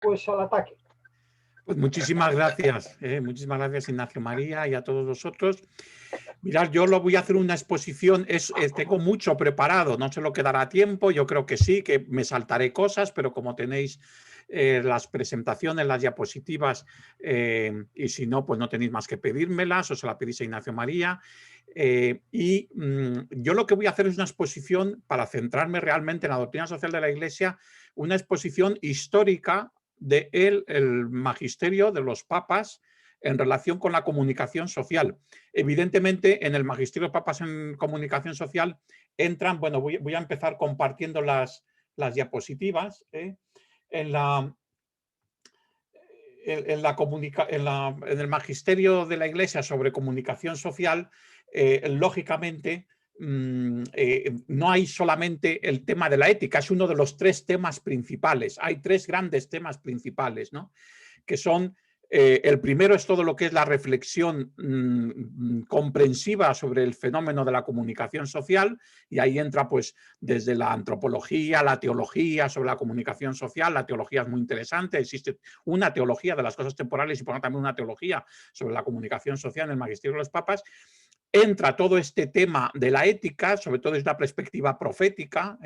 pues al ataque. Pues muchísimas gracias Ignacio María y a todos vosotros. Mirad, yo lo voy a hacer una exposición, tengo mucho preparado, no se lo quedará tiempo, yo creo que sí, que me saltaré cosas, pero como tenéis las presentaciones, las diapositivas, y si no, pues no tenéis más que pedírmelas o se la pedís a Ignacio María. Yo lo que voy a hacer es una exposición para centrarme realmente en la doctrina social de la Iglesia, una exposición histórica del magisterio de los papas en relación con la comunicación social. Evidentemente, en el magisterio de papas en comunicación social entran, bueno, voy a empezar compartiendo las diapositivas. En el magisterio de la Iglesia sobre comunicación social, lógicamente, no hay solamente el tema de la ética, es uno de los tres temas principales. Hay tres grandes temas principales, ¿no? Que son, el primero es todo lo que es la reflexión comprensiva sobre el fenómeno de la comunicación social, y ahí entra pues desde la antropología, la teología sobre la comunicación social. La teología es muy interesante, existe una teología de las cosas temporales y por también una teología sobre la comunicación social en el magisterio de los papas. Entra todo este tema de la ética, sobre todo desde una perspectiva profética,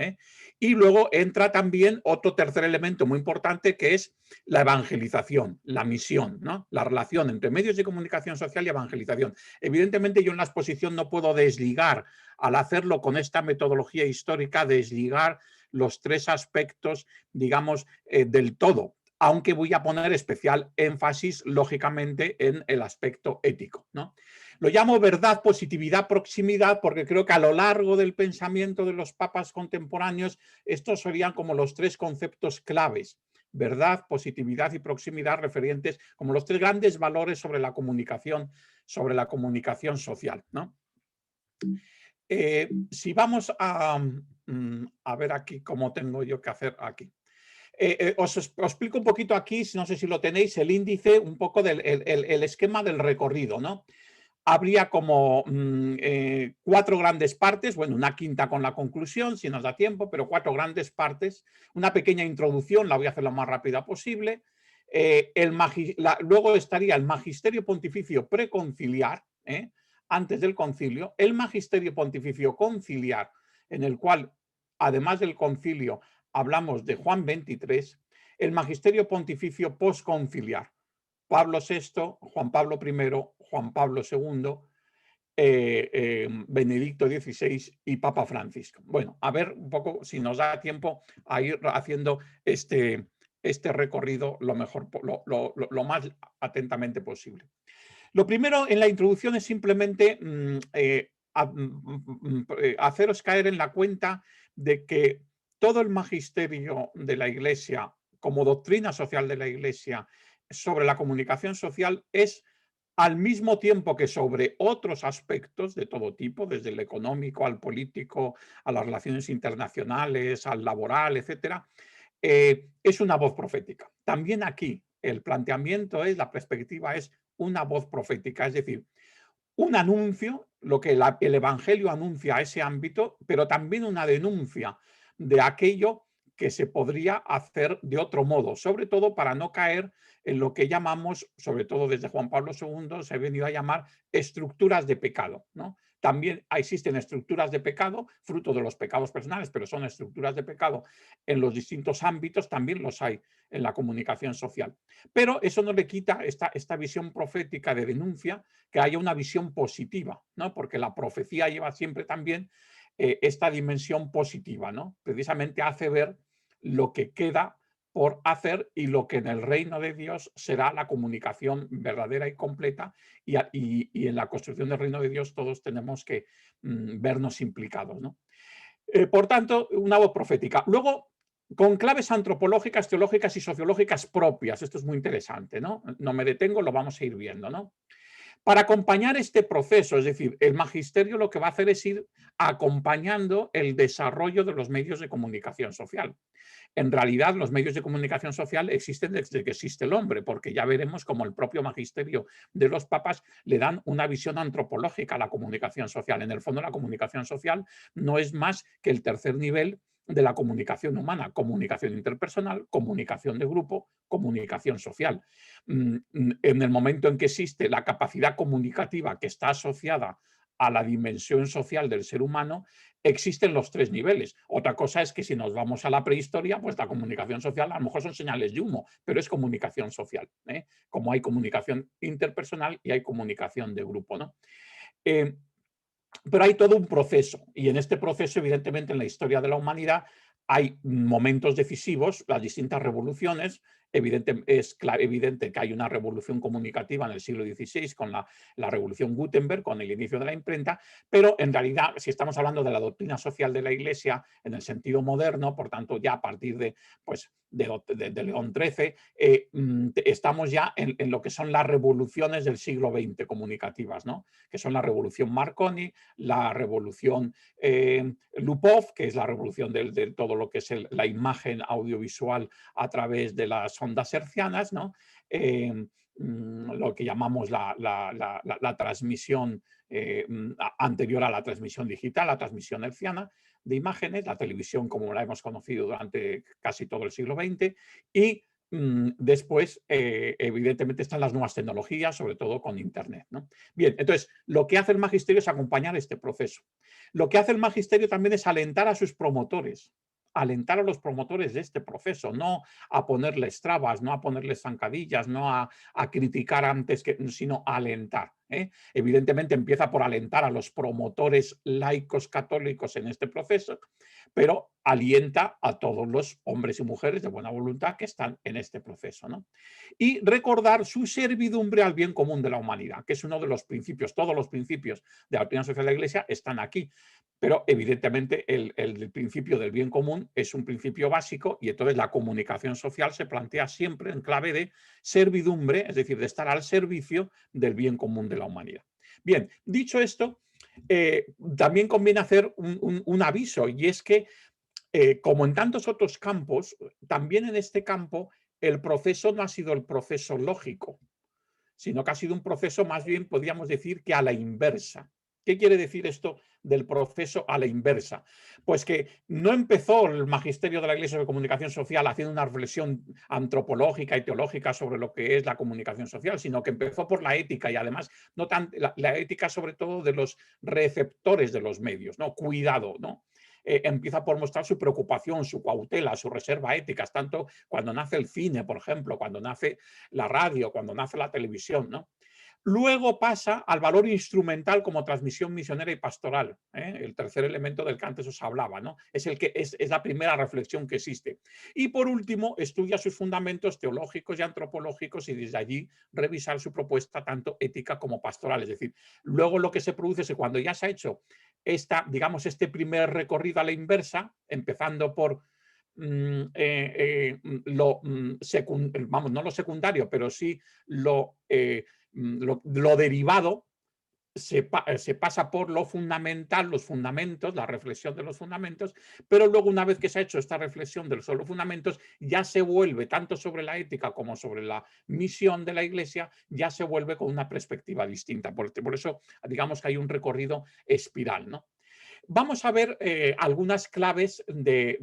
y luego entra también otro tercer elemento muy importante, que es la evangelización, la misión, ¿no? La relación entre medios de comunicación social y evangelización. Evidentemente, yo en la exposición no puedo desligar, al hacerlo con esta metodología histórica, desligar los tres aspectos, digamos, del todo, aunque voy a poner especial énfasis, lógicamente, en el aspecto ético, ¿no? Lo llamo verdad, positividad, proximidad, porque creo que a lo largo del pensamiento de los papas contemporáneos, estos serían como los tres conceptos claves: verdad, positividad y proximidad, referentes como los tres grandes valores sobre la comunicación social, ¿no? Si vamos a ver aquí cómo tengo yo que hacer aquí. Os explico un poquito aquí, no sé si lo tenéis, el índice, un poco del el esquema del recorrido, ¿no? Habría como cuatro grandes partes, bueno, una quinta con la conclusión, si nos da tiempo, pero cuatro grandes partes. Una pequeña introducción, la voy a hacer lo más rápida posible. Luego estaría el magisterio pontificio preconciliar, antes del concilio, el magisterio pontificio conciliar, en el cual, además del concilio, hablamos de Juan 23, el magisterio pontificio postconciliar, Pablo VI, Juan Pablo I, Juan Pablo II, Benedicto XVI y Papa Francisco. Bueno, a ver un poco si nos da tiempo a ir haciendo este recorrido lo mejor, lo más atentamente posible. Lo primero en la introducción es simplemente haceros caer en la cuenta de que todo el magisterio de la Iglesia, como doctrina social de la Iglesia sobre la comunicación social, es, al mismo tiempo que sobre otros aspectos de todo tipo, desde el económico al político, a las relaciones internacionales, al laboral, etcétera, es una voz profética. También aquí el planteamiento es, la perspectiva es una voz profética, es decir, un anuncio, lo que el Evangelio anuncia a ese ámbito, pero también una denuncia de aquello que se podría hacer de otro modo, sobre todo para no caer en lo que llamamos, sobre todo desde Juan Pablo II, se ha venido a llamar estructuras de pecado, ¿no? También existen estructuras de pecado, fruto de los pecados personales, pero son estructuras de pecado en los distintos ámbitos, también los hay en la comunicación social. Pero eso no le quita esta visión profética de denuncia, que haya una visión positiva, ¿no? Porque la profecía lleva siempre también esta dimensión positiva, ¿no? Precisamente hace ver lo que queda por hacer y lo que en el reino de Dios será la comunicación verdadera y completa, y en la construcción del reino de Dios todos tenemos que vernos implicados, ¿no? Por tanto, una voz profética. Luego, con claves antropológicas, teológicas y sociológicas propias. Esto es muy interesante, ¿no? No me detengo, lo vamos a ir viendo, ¿no? Para acompañar este proceso, es decir, el magisterio lo que va a hacer es ir acompañando el desarrollo de los medios de comunicación social. En realidad, los medios de comunicación social existen desde que existe el hombre, porque ya veremos cómo el propio magisterio de los papas le dan una visión antropológica a la comunicación social. En el fondo, la comunicación social no es más que el tercer nivel de la comunicación humana: comunicación interpersonal, comunicación de grupo, comunicación social. En el momento en que existe la capacidad comunicativa que está asociada a la dimensión social del ser humano, existen los tres niveles. Otra cosa es que si nos vamos a la prehistoria, pues la comunicación social a lo mejor son señales de humo, pero es comunicación social, ¿eh? Como hay comunicación interpersonal y hay comunicación de grupo, ¿no? Eh, pero hay todo un proceso y en este proceso, evidentemente, en la historia de la humanidad hay momentos decisivos, las distintas revoluciones. Es evidente que hay una revolución comunicativa en el siglo XVI con la revolución Gutenberg, con el inicio de la imprenta, pero en realidad, si estamos hablando de la doctrina social de la Iglesia en el sentido moderno, por tanto, ya a partir de, pues, de León XIII, estamos ya en lo que son las revoluciones del siglo XX comunicativas, ¿no? Que son la revolución Marconi, la revolución Lupov, que es la revolución de todo lo que es la imagen audiovisual a través de las ondas hercianas, ¿no? Lo que llamamos la transmisión anterior a la transmisión digital, la transmisión herciana de imágenes, la televisión como la hemos conocido durante casi todo el siglo XX y después, evidentemente, están las nuevas tecnologías, sobre todo con Internet, ¿no? Bien, entonces, lo que hace el magisterio es acompañar este proceso. Lo que hace el magisterio también es alentar a sus promotores, alentar a los promotores de este proceso, no a ponerles trabas, no a ponerles zancadillas, no a criticar antes, sino a alentar, ¿eh? Evidentemente empieza por alentar a los promotores laicos católicos en este proceso, pero alienta a todos los hombres y mujeres de buena voluntad que están en este proceso, ¿no? Y recordar su servidumbre al bien común de la humanidad, que es uno de los principios. Todos los principios de la doctrina social de la Iglesia están aquí, pero evidentemente el principio del bien común es un principio básico y entonces la comunicación social se plantea siempre en clave de servidumbre, es decir, de estar al servicio del bien común de la humanidad. Bien, dicho esto, también conviene hacer un aviso, y es que, como en tantos otros campos, también en este campo el proceso no ha sido el proceso lógico, sino que ha sido un proceso más bien, podríamos decir, que a la inversa. ¿Qué quiere decir esto del proceso a la inversa? Pues que no empezó el magisterio de la Iglesia de Comunicación Social haciendo una reflexión antropológica y teológica sobre lo que es la comunicación social, sino que empezó por la ética y además no tan, la ética sobre todo de los receptores de los medios, ¿no? Cuidado, ¿no? Empieza por mostrar su preocupación, su cautela, su reserva ética, tanto cuando nace el cine, por ejemplo, cuando nace la radio, cuando nace la televisión, ¿no? Luego pasa al valor instrumental como transmisión misionera y pastoral, ¿eh? El tercer elemento del que antes os hablaba, ¿no? Es, el que, es la primera reflexión que existe. Y por último, estudia sus fundamentos teológicos y antropológicos y desde allí revisar su propuesta tanto ética como pastoral. Es decir, luego lo que se produce es que cuando ya se ha hecho digamos, este primer recorrido a la inversa, empezando por vamos, no lo secundario, pero sí lo derivado, se pasa por lo fundamental, los fundamentos, la reflexión de los fundamentos, pero luego una vez que se ha hecho esta reflexión de los solo fundamentos, ya se vuelve, tanto sobre la ética como sobre la misión de la Iglesia, ya se vuelve con una perspectiva distinta. Por eso, digamos que hay un recorrido espiral, ¿no? Vamos a ver algunas claves de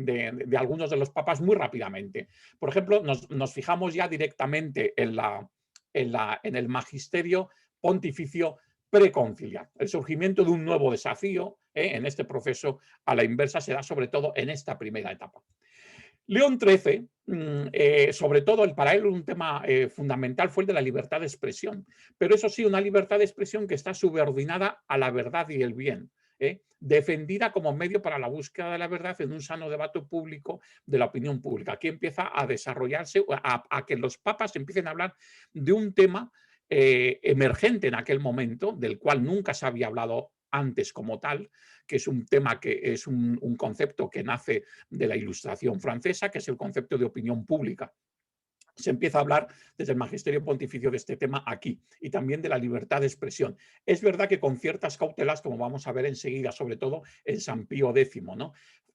algunos de los papas muy rápidamente. Por ejemplo, nos fijamos ya directamente en el magisterio pontificio preconciliar. El surgimiento de un nuevo desafío en este proceso a la inversa se da sobre todo en esta primera etapa. León XIII, sobre todo para él un tema fundamental fue el de la libertad de expresión, pero eso sí, una libertad de expresión que está subordinada a la verdad y el bien, defendida como medio para la búsqueda de la verdad en un sano debate público de la opinión pública. Aquí empieza a desarrollarse, a que los papas empiecen a hablar de un tema emergente en aquel momento, del cual nunca se había hablado antes como tal, que es un tema que es un concepto que nace de la Ilustración francesa, que es el concepto de opinión pública. Se empieza a hablar desde el magisterio pontificio de este tema aquí y también de la libertad de expresión. Es verdad que con ciertas cautelas, como vamos a ver enseguida, sobre todo en San Pío X, ¿no?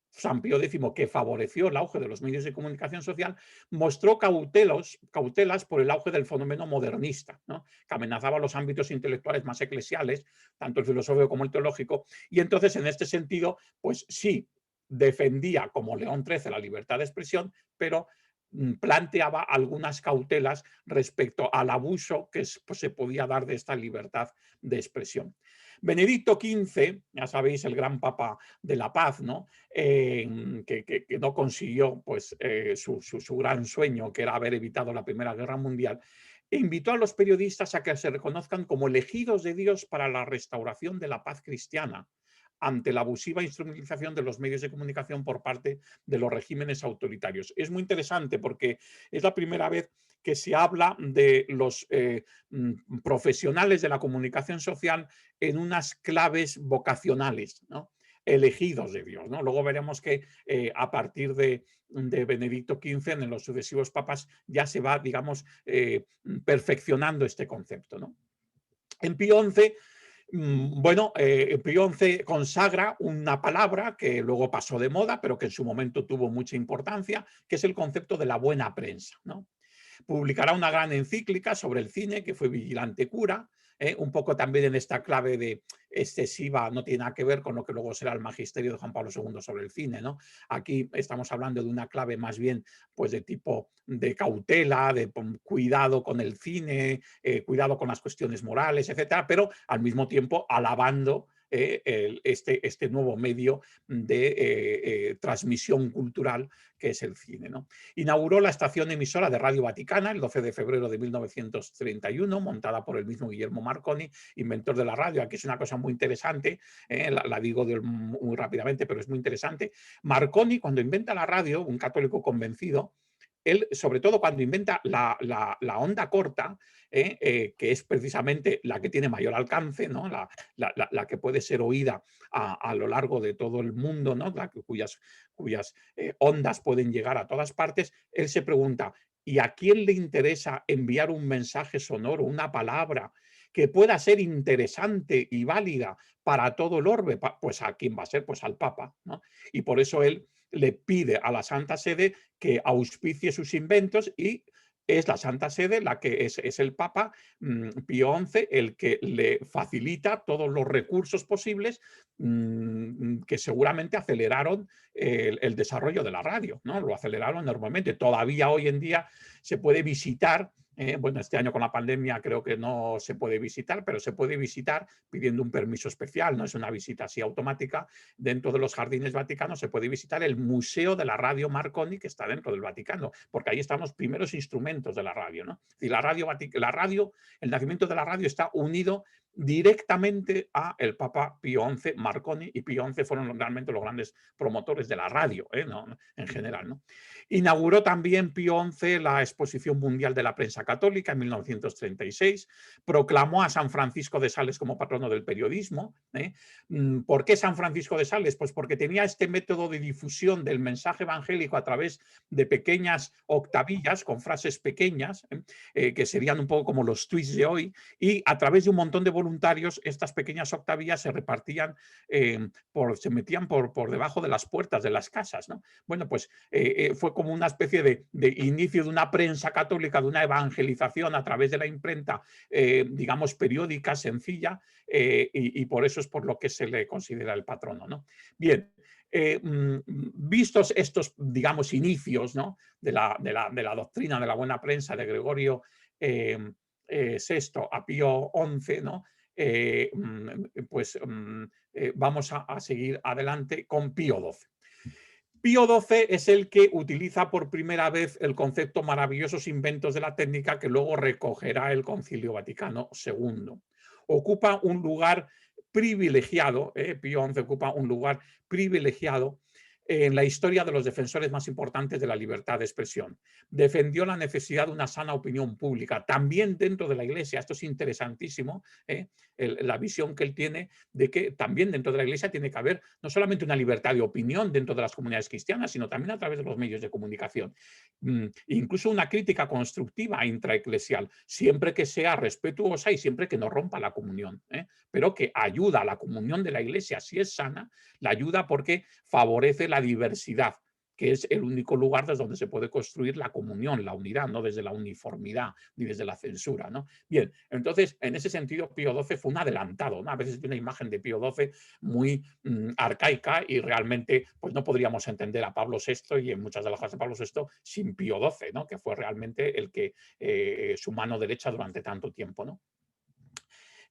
San Pío X, que favoreció el auge de los medios de comunicación social, mostró cautelas por el auge del fenómeno modernista, ¿no? Que amenazaba los ámbitos intelectuales más eclesiales, tanto el filosófico como el teológico, y entonces en este sentido, pues sí, defendía, como León XIII, la libertad de expresión, pero planteaba algunas cautelas respecto al abuso que pues, se podía dar de esta libertad de expresión. Benedicto XV, ya sabéis, el gran papa de la paz, ¿no? Que no consiguió pues, su gran sueño, que era haber evitado la Primera Guerra Mundial, invitó a los periodistas a que se reconozcan como elegidos de Dios para la restauración de la paz cristiana ante la abusiva instrumentalización de los medios de comunicación por parte de los regímenes autoritarios. Es muy interesante porque es la primera vez que se habla de los profesionales de la comunicación social en unas claves vocacionales, ¿no? Elegidos de Dios, ¿no? Luego veremos que a partir de Benedicto XV, en los sucesivos papas, ya se va, digamos, perfeccionando este concepto, ¿no? En Pío XI bueno, Pío XI consagra una palabra que luego pasó de moda, pero que en su momento tuvo mucha importancia, que es el concepto de la buena prensa, ¿no? Publicará una gran encíclica sobre el cine, que fue Vigilante Cura, un poco también en esta clave de excesiva, no tiene nada que ver con lo que luego será el magisterio de Juan Pablo II sobre el cine, ¿no? Aquí estamos hablando de una clave más bien pues de tipo de cautela, de cuidado con el cine, cuidado con las cuestiones morales, etcétera, pero al mismo tiempo alabando este nuevo medio de transmisión cultural que es el cine, ¿no? Inauguró la estación emisora de Radio Vaticana el 12 de febrero de 1931, montada por el mismo Guillermo Marconi, inventor de la radio. Aquí es una cosa muy interesante, la digo muy rápidamente, pero es muy interesante. Marconi, cuando inventa la radio, un católico convencido, él, sobre todo cuando inventa la onda corta, que es precisamente la que tiene mayor alcance, ¿no? La que puede ser oída a lo largo de todo el mundo, ¿no? Cuyas ondas pueden llegar a todas partes, él se pregunta, ¿y a quién le interesa enviar un mensaje sonoro, una palabra que pueda ser interesante y válida para todo el orbe? Pues ¿a quién va a ser? Pues al Papa, ¿no? Y por eso él le pide a la Santa Sede que auspicie sus inventos y es la Santa Sede la que es el Papa Pío XI el que le facilita todos los recursos posibles que seguramente aceleraron el desarrollo de la radio, ¿no? Lo aceleraron enormemente. Todavía hoy en día se puede visitar, bueno, este año con la pandemia creo que no se puede visitar, pero se puede visitar pidiendo un permiso especial, no es una visita así automática. Dentro de los jardines vaticanos se puede visitar el Museo de la Radio Marconi, que está dentro del Vaticano, porque ahí están los primeros instrumentos de la radio, ¿no? Y la radio, el nacimiento de la radio está unido directamente a el Papa Pío XI, Marconi y Pío XI fueron realmente los grandes promotores de la radio, ¿no? En general, ¿no? Inauguró también Pío XI la Exposición Mundial de la Prensa Católica en 1936, proclamó a San Francisco de Sales como patrono del periodismo. ¿Por qué San Francisco de Sales? Pues porque tenía este método de difusión del mensaje evangélico a través de pequeñas octavillas, con frases pequeñas, que serían un poco como los tweets de hoy, y a través de un montón de voluntarios, estas pequeñas octavillas se repartían, se metían por debajo de las puertas de las casas, ¿no? Bueno, pues fue como una especie de inicio de una prensa católica, de una evangelización a través de la imprenta, digamos, periódica, sencilla, y por eso es por lo que se le considera el patrono, ¿no? Bien, vistos estos, digamos, inicios, ¿no? de la doctrina de la buena prensa de Gregorio VI a Pío XI, ¿no? Pues vamos a seguir adelante con Pío XII. Pío XII es el que utiliza por primera vez el concepto maravillosos inventos de la técnica que luego recogerá el Concilio Vaticano II. Ocupa un lugar privilegiado, Pío XI ocupa un lugar privilegiado en la historia de los defensores más importantes de la libertad de expresión. Defendió la necesidad de una sana opinión pública, también dentro de la Iglesia. Esto es interesantísimo, la visión que él tiene de que también dentro de la Iglesia tiene que haber no solamente una libertad de opinión dentro de las comunidades cristianas, sino también a través de los medios de comunicación. Incluso una crítica constructiva intraeclesial, siempre que sea respetuosa y siempre que no rompa la comunión, pero que ayuda a la comunión de la Iglesia, si es sana, la ayuda porque favorece la diversidad que es el único lugar desde donde se puede construir la comunión, la unidad, no desde la uniformidad ni desde la censura, ¿no? Bien, entonces, en ese sentido, Pío XII fue un adelantado, ¿no? A veces hay una imagen de Pío XII muy arcaica y realmente pues no podríamos entender a Pablo VI y en muchas de las cosas de Pablo VI sin Pío XII, ¿no? Que fue realmente el que su mano derecha durante tanto tiempo, ¿no?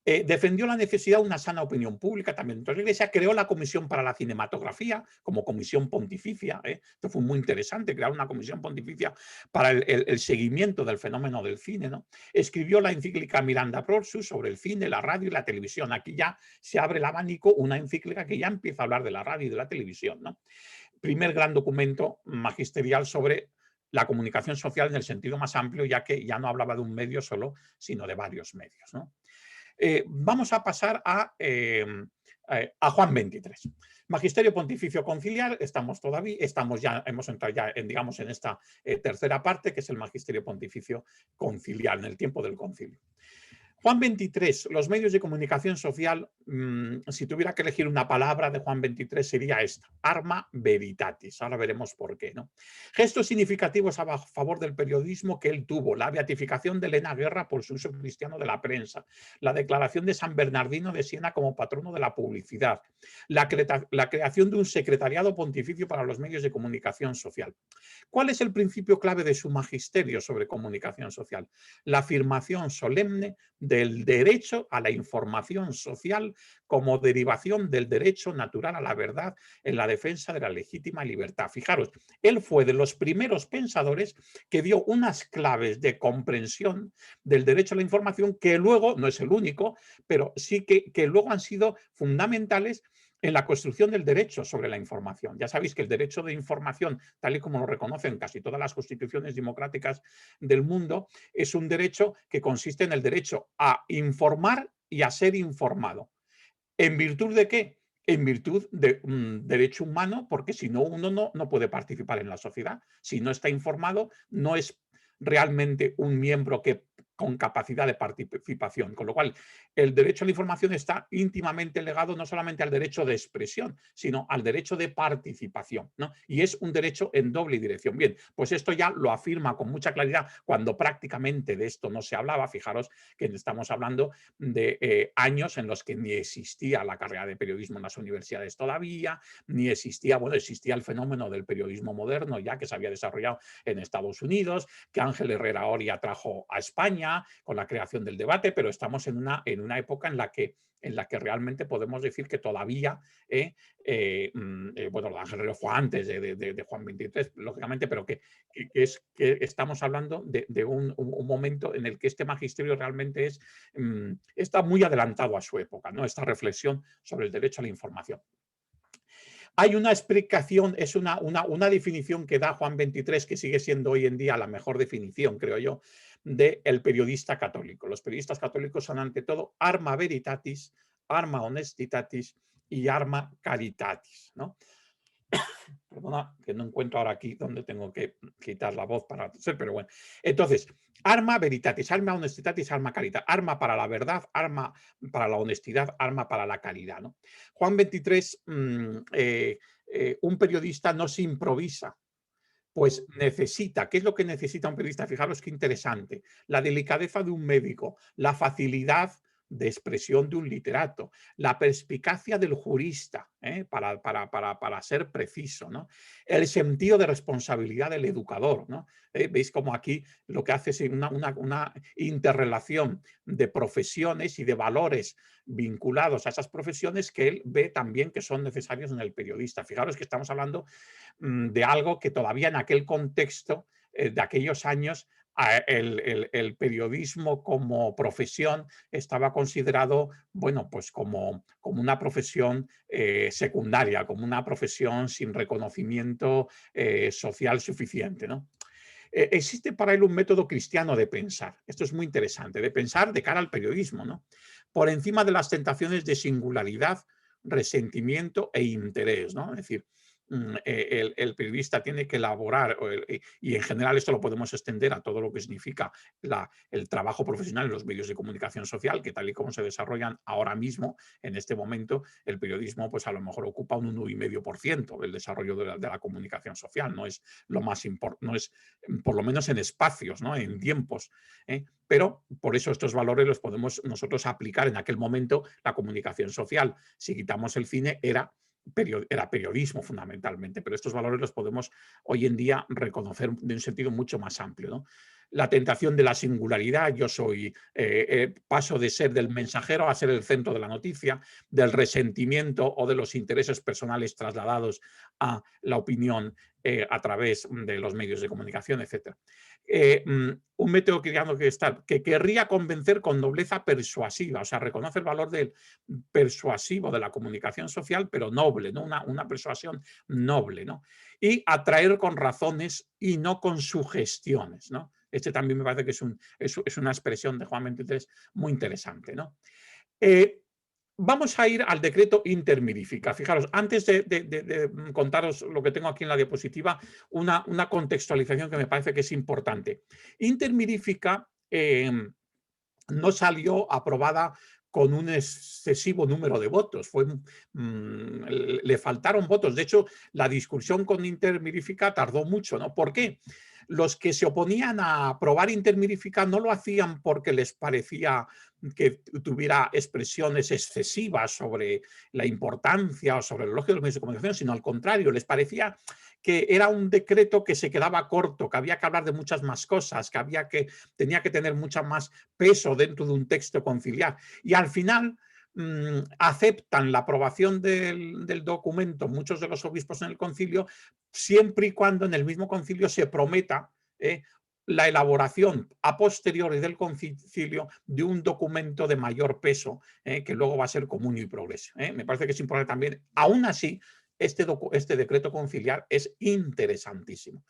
Defendió la necesidad de una sana opinión pública también dentro de la Iglesia, creó la Comisión para la Cinematografía como comisión pontificia. Esto fue muy interesante, crear una comisión pontificia para el seguimiento del fenómeno del cine, ¿no? Escribió la encíclica Miranda Prorsus sobre el cine, la radio y la televisión. Aquí ya se abre el abanico, una encíclica que ya empieza a hablar de la radio y de la televisión, ¿no? Primer gran documento magisterial sobre la comunicación social en el sentido más amplio, ya que ya no hablaba de un medio solo, sino de varios medios, ¿no? Vamos a pasar a Juan XXIII. Magisterio Pontificio Conciliar, hemos entrado ya en, digamos, en esta tercera parte, que es el Magisterio Pontificio Conciliar, en el tiempo del concilio. Juan XXIII, los medios de comunicación social, si tuviera que elegir una palabra de Juan XXIII sería esta, arma veritatis. Ahora veremos por qué, ¿no? Gestos significativos a favor del periodismo que él tuvo, la beatificación de Elena Guerra por su uso cristiano de la prensa, la declaración de San Bernardino de Siena como patrono de la publicidad, la creación de un secretariado pontificio para los medios de comunicación social. ¿Cuál es el principio clave de su magisterio sobre comunicación social? La afirmación solemne del derecho a la información social como derivación del derecho natural a la verdad en la defensa de la legítima libertad. Fijaros, él fue de los primeros pensadores que dio unas claves de comprensión del derecho a la información que luego, no es el único, pero sí que luego han sido fundamentales en la construcción del derecho sobre la información. Ya sabéis que el derecho de información, tal y como lo reconocen casi todas las constituciones democráticas del mundo, es un derecho que consiste en el derecho a informar y a ser informado. ¿En virtud de qué? En virtud de un derecho humano, porque si no, uno no puede participar en la sociedad. Si no está informado, no es realmente un miembro con capacidad de participación. Con lo cual, el derecho a la información está íntimamente ligado no solamente al derecho de expresión, sino al derecho de participación, ¿no? Y es un derecho en doble dirección. Bien, pues esto ya lo afirma con mucha claridad cuando prácticamente de esto no se hablaba. Fijaros que estamos hablando de años en los que ni existía la carrera de periodismo en las universidades todavía, ni existía, bueno, existía el fenómeno del periodismo moderno ya que se había desarrollado en Estados Unidos, que Ángel Herrera Oria trajo a España con la creación del debate, pero estamos en una época en la que realmente podemos decir que todavía, bueno, Ángel Herrera fue antes de Juan XXIII, lógicamente, pero que estamos hablando de un momento en el que este magisterio realmente está muy adelantado a su época, ¿no? Esta reflexión sobre el derecho a la información. Hay una explicación, es una definición que da Juan XXIII, que sigue siendo hoy en día la mejor definición, creo yo, del periodista católico. Los periodistas católicos son ante todo arma veritatis, arma honestitatis y arma caritatis, ¿no? Perdona, que no encuentro ahora aquí donde tengo que quitar la voz para hacer, pero bueno. Entonces, arma veritatis, arma honestitatis, arma caritas, arma para la verdad, arma para la honestidad, arma para la caridad, ¿no? Juan XXIII, un periodista no se improvisa, pues necesita, ¿qué es lo que necesita un periodista? Fijaros qué interesante, la delicadeza de un médico, la facilidad de expresión de un literato, la perspicacia del jurista, para ser preciso, ¿no? El sentido de responsabilidad del educador, ¿no? Veis como aquí lo que hace es una interrelación de profesiones y de valores vinculados a esas profesiones que él ve también que son necesarios en el periodista. Fijaros que estamos hablando de algo que todavía en aquel contexto de aquellos años el periodismo como profesión estaba considerado, bueno, pues como una profesión secundaria, como una profesión sin reconocimiento social suficiente, ¿no? Existe para él un método cristiano de pensar. Esto es muy interesante, de pensar de cara al periodismo, ¿no? Por encima de las tentaciones de singularidad, resentimiento e interés, ¿no? Es decir, el periodista tiene que elaborar, y en general esto lo podemos extender a todo lo que significa el trabajo profesional en los medios de comunicación social, que tal y como se desarrollan ahora mismo, en este momento, el periodismo pues a lo mejor ocupa un 1,5% del desarrollo de la comunicación social, no es lo más importante, no es, por lo menos en espacios, ¿no? En tiempos. Pero por eso estos valores los podemos nosotros aplicar en aquel momento. La comunicación social, si quitamos el cine, era periodismo fundamentalmente, pero estos valores los podemos hoy en día reconocer de un sentido mucho más amplio, ¿no? La tentación de la singularidad, yo paso de ser del mensajero a ser el centro de la noticia, del resentimiento o de los intereses personales trasladados a la opinión a través de los medios de comunicación, etc. Un método que querría convencer con nobleza persuasiva, o sea, reconoce el valor del persuasivo de la comunicación social, pero noble, ¿no? Una persuasión noble, ¿no? Y atraer con razones y no con sugestiones, ¿no? Este también me parece que es una expresión de Juan 23 muy interesante, ¿no? Eh, Vamos a ir al decreto intermirifica. Fijaros, antes de contaros lo que tengo aquí en la diapositiva, una contextualización que me parece que es importante. Intermirifica no salió aprobada con un excesivo número de votos. Le faltaron votos. De hecho, la discusión con Intermirifica tardó mucho, ¿no? ¿Por qué? Los que se oponían a aprobar Intermirifica no lo hacían porque les parecía que tuviera expresiones excesivas sobre la importancia o sobre el elogio de los medios de comunicación, sino al contrario, les parecía que era un decreto que se quedaba corto, que había que hablar de muchas más cosas, tenía que tener mucha más peso dentro de un texto conciliar. Y al final aceptan la aprobación del documento muchos de los obispos en el concilio, siempre y cuando en el mismo concilio se prometa la elaboración a posteriori del concilio de un documento de mayor peso, que luego va a ser común y progreso. Me parece que es importante también. Aún así, este decreto conciliar es interesantísimo.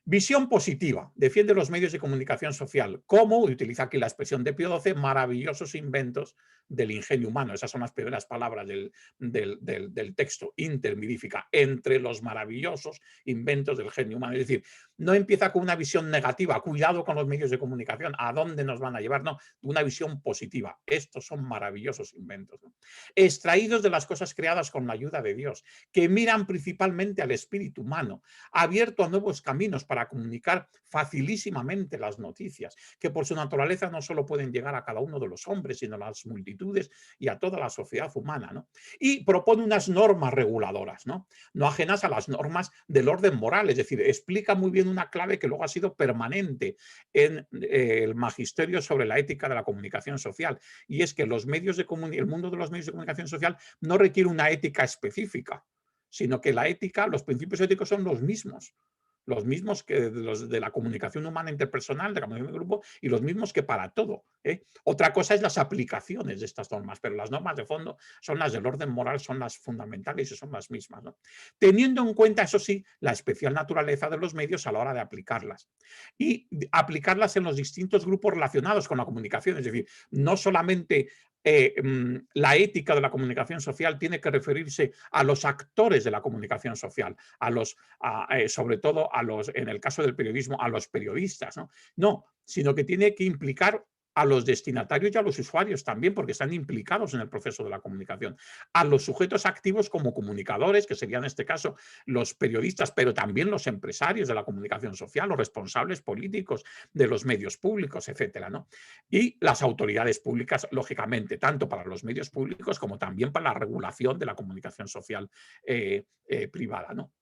Visión positiva. Defiende los medios de comunicación social. ¿Cómo? Utiliza aquí la expresión de Pío XII, maravillosos inventos del ingenio humano. Esas son las primeras palabras del texto. Intermirifica. Entre los maravillosos inventos del genio humano. Es decir, no empieza con una visión negativa. Cuidado con los medios de comunicación. ¿A dónde nos van a llevar? No, una visión positiva. Estos son maravillosos inventos, ¿no? Extraídos de las cosas creadas con la ayuda de Dios, que miran principalmente al espíritu humano, abierto a nuevos caminos para comunicar facilísimamente las noticias, que por su naturaleza no solo pueden llegar a cada uno de los hombres, sino a las multitudes y a toda la sociedad humana, ¿no? Y propone unas normas reguladoras, no ajenas a las normas del orden moral, es decir, explica muy bien una clave que luego ha sido permanente en el magisterio sobre la ética de la comunicación social, y es que el mundo de los medios de comunicación social no requiere una ética específica, sino que la ética, los principios éticos son los mismos que los de la comunicación humana interpersonal, de la comunicación de grupo, y los mismos que para todo. Otra cosa es las aplicaciones de estas normas, pero las normas de fondo son las del orden moral, son las fundamentales y son las mismas, ¿no? Teniendo en cuenta, eso sí, la especial naturaleza de los medios a la hora de aplicarlas. Y aplicarlas en los distintos grupos relacionados con la comunicación, es decir, no solamente la ética de la comunicación social tiene que referirse a los actores de la comunicación social, sobre todo en el caso del periodismo, a los periodistas, ¿no? No, sino que tiene que implicar a los destinatarios y a los usuarios también, porque están implicados en el proceso de la comunicación. A los sujetos activos como comunicadores, que serían en este caso los periodistas, pero también los empresarios de la comunicación social, los responsables políticos de los medios públicos, etcétera, ¿no? Y las autoridades públicas, lógicamente, tanto para los medios públicos como también para la regulación de la comunicación social privada, ¿no?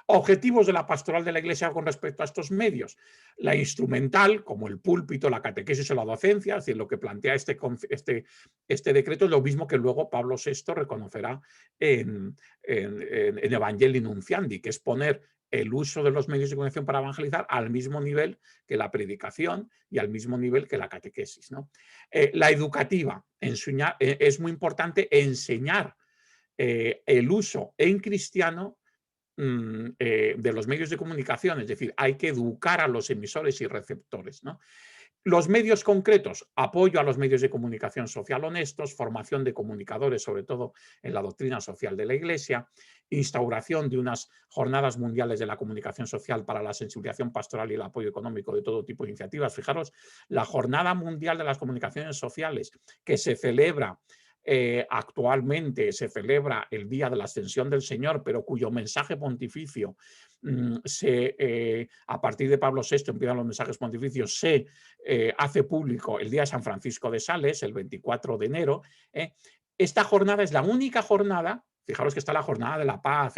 Objetivos de la pastoral de la Iglesia con respecto a estos medios. La instrumental, como el púlpito, la catequesis o la docencia, es decir, lo que plantea este decreto es lo mismo que luego Pablo VI reconocerá en Evangelii Nunciandi, que es poner el uso de los medios de comunicación para evangelizar al mismo nivel que la predicación y al mismo nivel que la catequesis, ¿no? La educativa, es muy importante enseñar el uso en cristiano de los medios de comunicación, es decir, hay que educar a los emisores y receptores, ¿no? Los medios concretos, apoyo a los medios de comunicación social honestos, formación de comunicadores, sobre todo en la doctrina social de la Iglesia, instauración de unas jornadas mundiales de la comunicación social para la sensibilización pastoral y el apoyo económico de todo tipo de iniciativas. Fijaros, la Jornada Mundial de las Comunicaciones Sociales, que se celebra actualmente, se celebra el Día de la Ascensión del Señor, pero cuyo mensaje pontificio a partir de Pablo VI empiezan los mensajes pontificios, se hace público el día de San Francisco de Sales, el 24 de enero. Esta jornada es la única jornada, fijaros que está la jornada de la paz,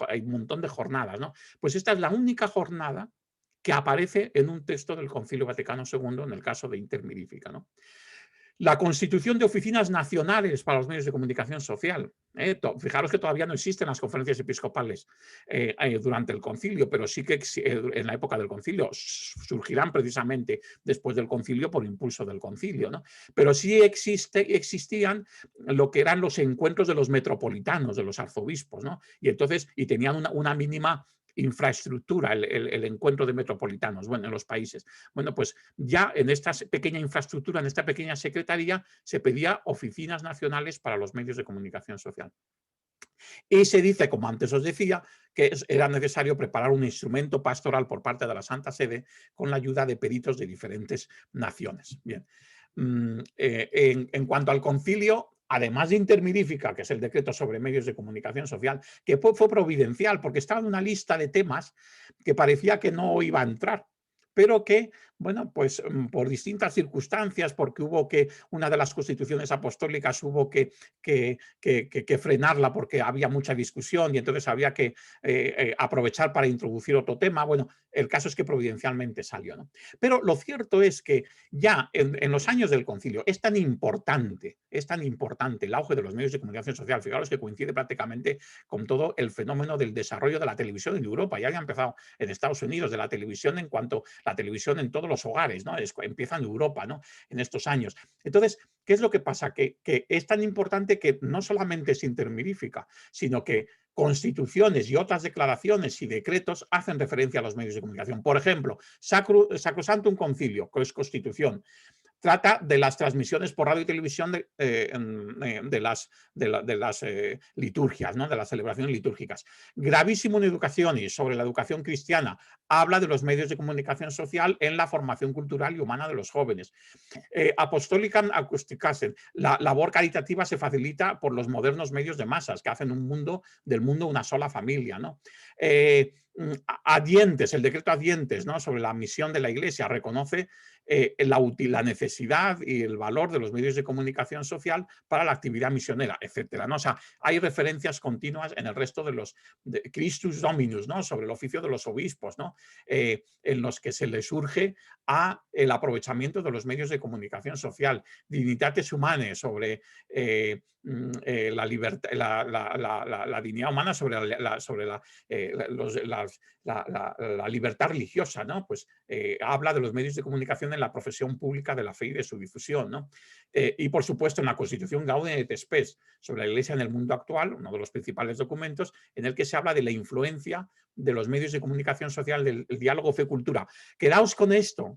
hay un montón de jornadas, ¿no? Pues esta es la única jornada que aparece en un texto del Concilio Vaticano II en el caso de Intermirifica, ¿no? La constitución de oficinas nacionales para los medios de comunicación social. Fijaros que todavía no existen las conferencias episcopales durante el concilio, pero sí que en la época del concilio surgirán precisamente después del concilio por impulso del concilio, ¿no? Pero sí existían lo que eran los encuentros de los metropolitanos, de los arzobispos, ¿no? Y entonces, y tenían una mínima infraestructura, el encuentro de metropolitanos, bueno, en los países. Bueno, pues ya en esta pequeña infraestructura, en esta pequeña secretaría, se pedía oficinas nacionales para los medios de comunicación social. Y se dice, como antes os decía, que era necesario preparar un instrumento pastoral por parte de la Santa Sede con la ayuda de peritos de diferentes naciones. Bien. En cuanto al concilio, además de Intermirífica, que es el decreto sobre medios de comunicación social, que fue providencial porque estaba en una lista de temas que parecía que no iba a entrar, pero que, bueno, pues por distintas circunstancias, porque hubo que, una de las constituciones apostólicas hubo que frenarla porque había mucha discusión y entonces había que aprovechar para introducir otro tema. Bueno, el caso es que providencialmente salió, ¿no? Pero lo cierto es que ya en los años del concilio es tan importante el auge de los medios de comunicación social. Fijaros que coincide prácticamente con todo el fenómeno del desarrollo de la televisión en Europa. Ya había empezado en Estados Unidos, de la televisión en cuanto la televisión en todos los hogares, ¿no? Empieza en Europa, ¿no? En estos años. Entonces, ¿qué es lo que pasa? Que es tan importante que no solamente es intermirífica, sino que constituciones y otras declaraciones y decretos hacen referencia a los medios de comunicación. Por ejemplo, Sacrosantum Concilio, que es constitución, trata de las transmisiones por radio y televisión de las liturgias, ¿no? De las celebraciones litúrgicas. Gravísimo en Educaciones, sobre la educación cristiana, habla de los medios de comunicación social en la formación cultural y humana de los jóvenes. Apostolicam Acousticasen, la labor caritativa se facilita por los modernos medios de masas que hacen del mundo una sola familia, ¿no? Adientes, el decreto Adientes, ¿no? Sobre la misión de la Iglesia, reconoce la necesidad y el valor de los medios de comunicación social para la actividad misionera, etcétera, ¿no? O sea, hay referencias continuas en el resto de los Christus Dominus, ¿no? Sobre el oficio de los obispos, ¿no? En los que se les urge a el aprovechamiento de los medios de comunicación social, Dignitates Humanae, sobre la libertad, la dignidad humana, sobre la libertad religiosa, ¿no? Pues habla de los medios de comunicación en la profesión pública de la fe y de su difusión, ¿no? Y por supuesto en la Constitución Gaudium et Spes sobre la Iglesia en el mundo actual, uno de los principales documentos, en el que se habla de la influencia de los medios de comunicación social, del diálogo fe-cultura. Quedaos con esto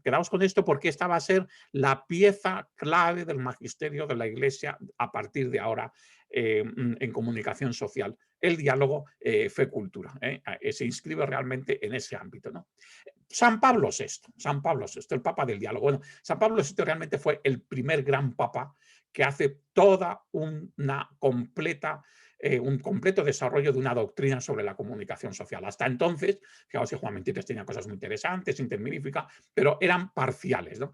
porque esta va a ser la pieza clave del magisterio de la Iglesia a partir de ahora en comunicación social, el diálogo fe-cultura. Se inscribe realmente en ese ámbito, ¿no? San Pablo VI, el Papa del diálogo. Bueno, San Pablo VI realmente fue el primer gran Papa que hace toda un completo desarrollo de una doctrina sobre la comunicación social. Hasta entonces, fijaos que Juan XXIII tenía cosas muy interesantes, Intermirífica, pero eran parciales, ¿no?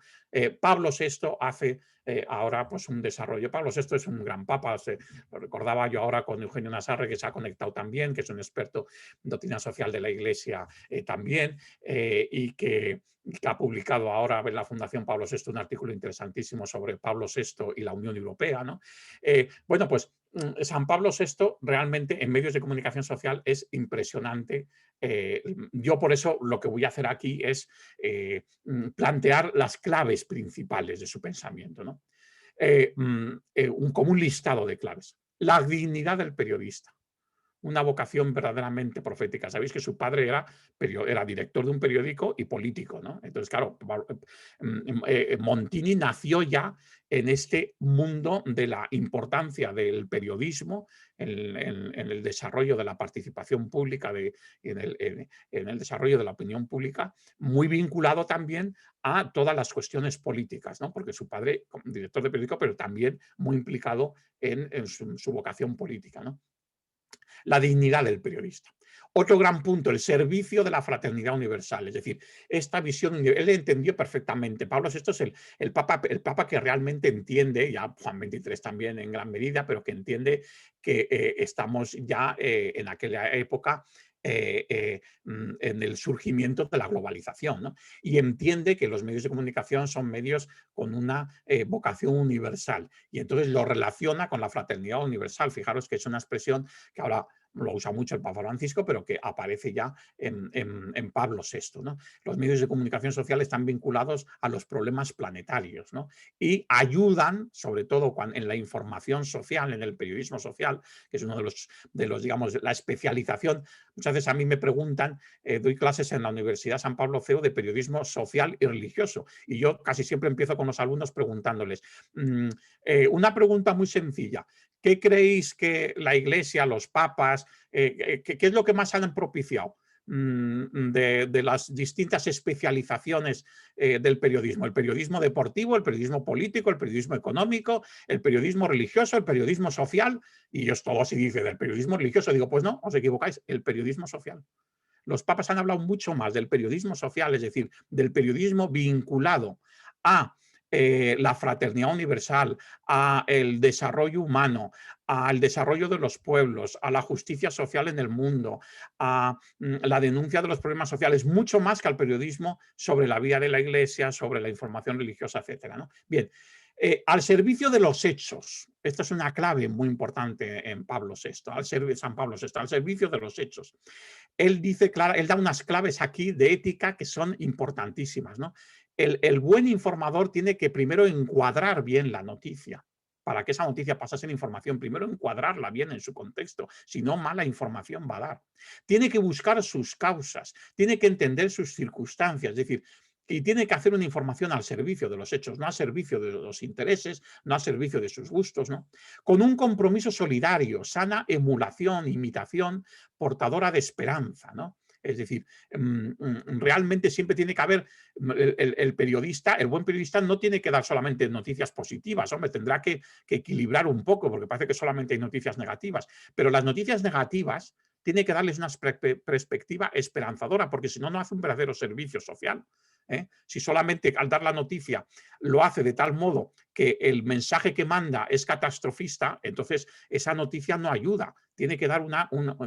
Pablo VI hace ahora pues un desarrollo. Pablo VI es un gran papa, lo recordaba yo ahora con Eugenio Nazarre, que se ha conectado también, que es un experto en doctrina social de la Iglesia también, y que ha publicado ahora en la Fundación Pablo VI un artículo interesantísimo sobre Pablo VI y la Unión Europea, ¿no? Bueno, pues San Pablo VI realmente en medios de comunicación social es impresionante. Yo por eso lo que voy a hacer aquí es plantear las claves principales de su pensamiento, ¿no? Como un listado de claves. La dignidad del periodista. una vocación verdaderamente profética. Sabéis que su padre era director de un periódico y político, ¿no? Entonces, claro, Montini nació ya en este mundo de la importancia del periodismo en el desarrollo de la participación pública, en el desarrollo de la opinión pública, muy vinculado también a todas las cuestiones políticas, ¿no? Porque su padre, director de periódico, pero también muy implicado en su vocación política, ¿no? La dignidad del periodista. Otro gran punto, el servicio de la fraternidad universal, es decir, esta visión, él entendió perfectamente. Pablo VI es el papa que realmente entiende, ya Juan XXIII también en gran medida, pero que entiende que estamos ya en aquella época en el surgimiento de la globalización, ¿no? Y entiende que los medios de comunicación son medios con una vocación universal y entonces lo relaciona con la fraternidad universal. Fijaros que es una expresión que ahora lo usa mucho el Papa Francisco, pero que aparece ya en Pablo VI, ¿no? Los medios de comunicación social están vinculados a los problemas planetarios, ¿no? Y ayudan, sobre todo en la información social, en el periodismo social, que es uno de los digamos, la especialización. Muchas veces a mí me preguntan, doy clases en la Universidad San Pablo CEU de periodismo social y religioso, y yo casi siempre empiezo con los alumnos preguntándoles, una pregunta muy sencilla, ¿qué creéis que la Iglesia, los papas, qué es lo que más han propiciado de las distintas especializaciones del periodismo? El periodismo deportivo, el periodismo político, el periodismo económico, el periodismo religioso, el periodismo social. Y yo todo así dice, del periodismo religioso. Digo, pues no, os equivocáis, el periodismo social. Los papas han hablado mucho más del periodismo social, es decir, del periodismo vinculado a la fraternidad universal, a el desarrollo humano, al desarrollo de los pueblos, a la justicia social en el mundo, a la denuncia de los problemas sociales, mucho más que al periodismo sobre la vida de la Iglesia, sobre la información religiosa, etcétera, ¿no? Bien, al servicio de los hechos. Esta es una clave muy importante en Pablo VI, San Pablo VI, al servicio de los hechos. Él dice, claro, él da unas claves aquí de ética que son importantísimas, ¿no? El buen informador tiene que primero encuadrar bien la noticia para que esa noticia pasase en información. Primero encuadrarla bien en su contexto, si no, mala información va a dar. Tiene que buscar sus causas, tiene que entender sus circunstancias, es decir, y tiene que hacer una información al servicio de los hechos, no al servicio de los intereses, no al servicio de sus gustos, ¿no? Con un compromiso solidario, sana emulación, imitación, portadora de esperanza, ¿no? Es decir, realmente siempre tiene que haber, el periodista, el buen periodista no tiene que dar solamente noticias positivas, hombre, tendrá que equilibrar un poco, porque parece que solamente hay noticias negativas, pero las noticias negativas tiene que darles una perspectiva esperanzadora, porque si no, no hace un verdadero servicio social. Si solamente al dar la noticia lo hace de tal modo que el mensaje que manda es catastrofista, entonces esa noticia no ayuda. Tiene que dar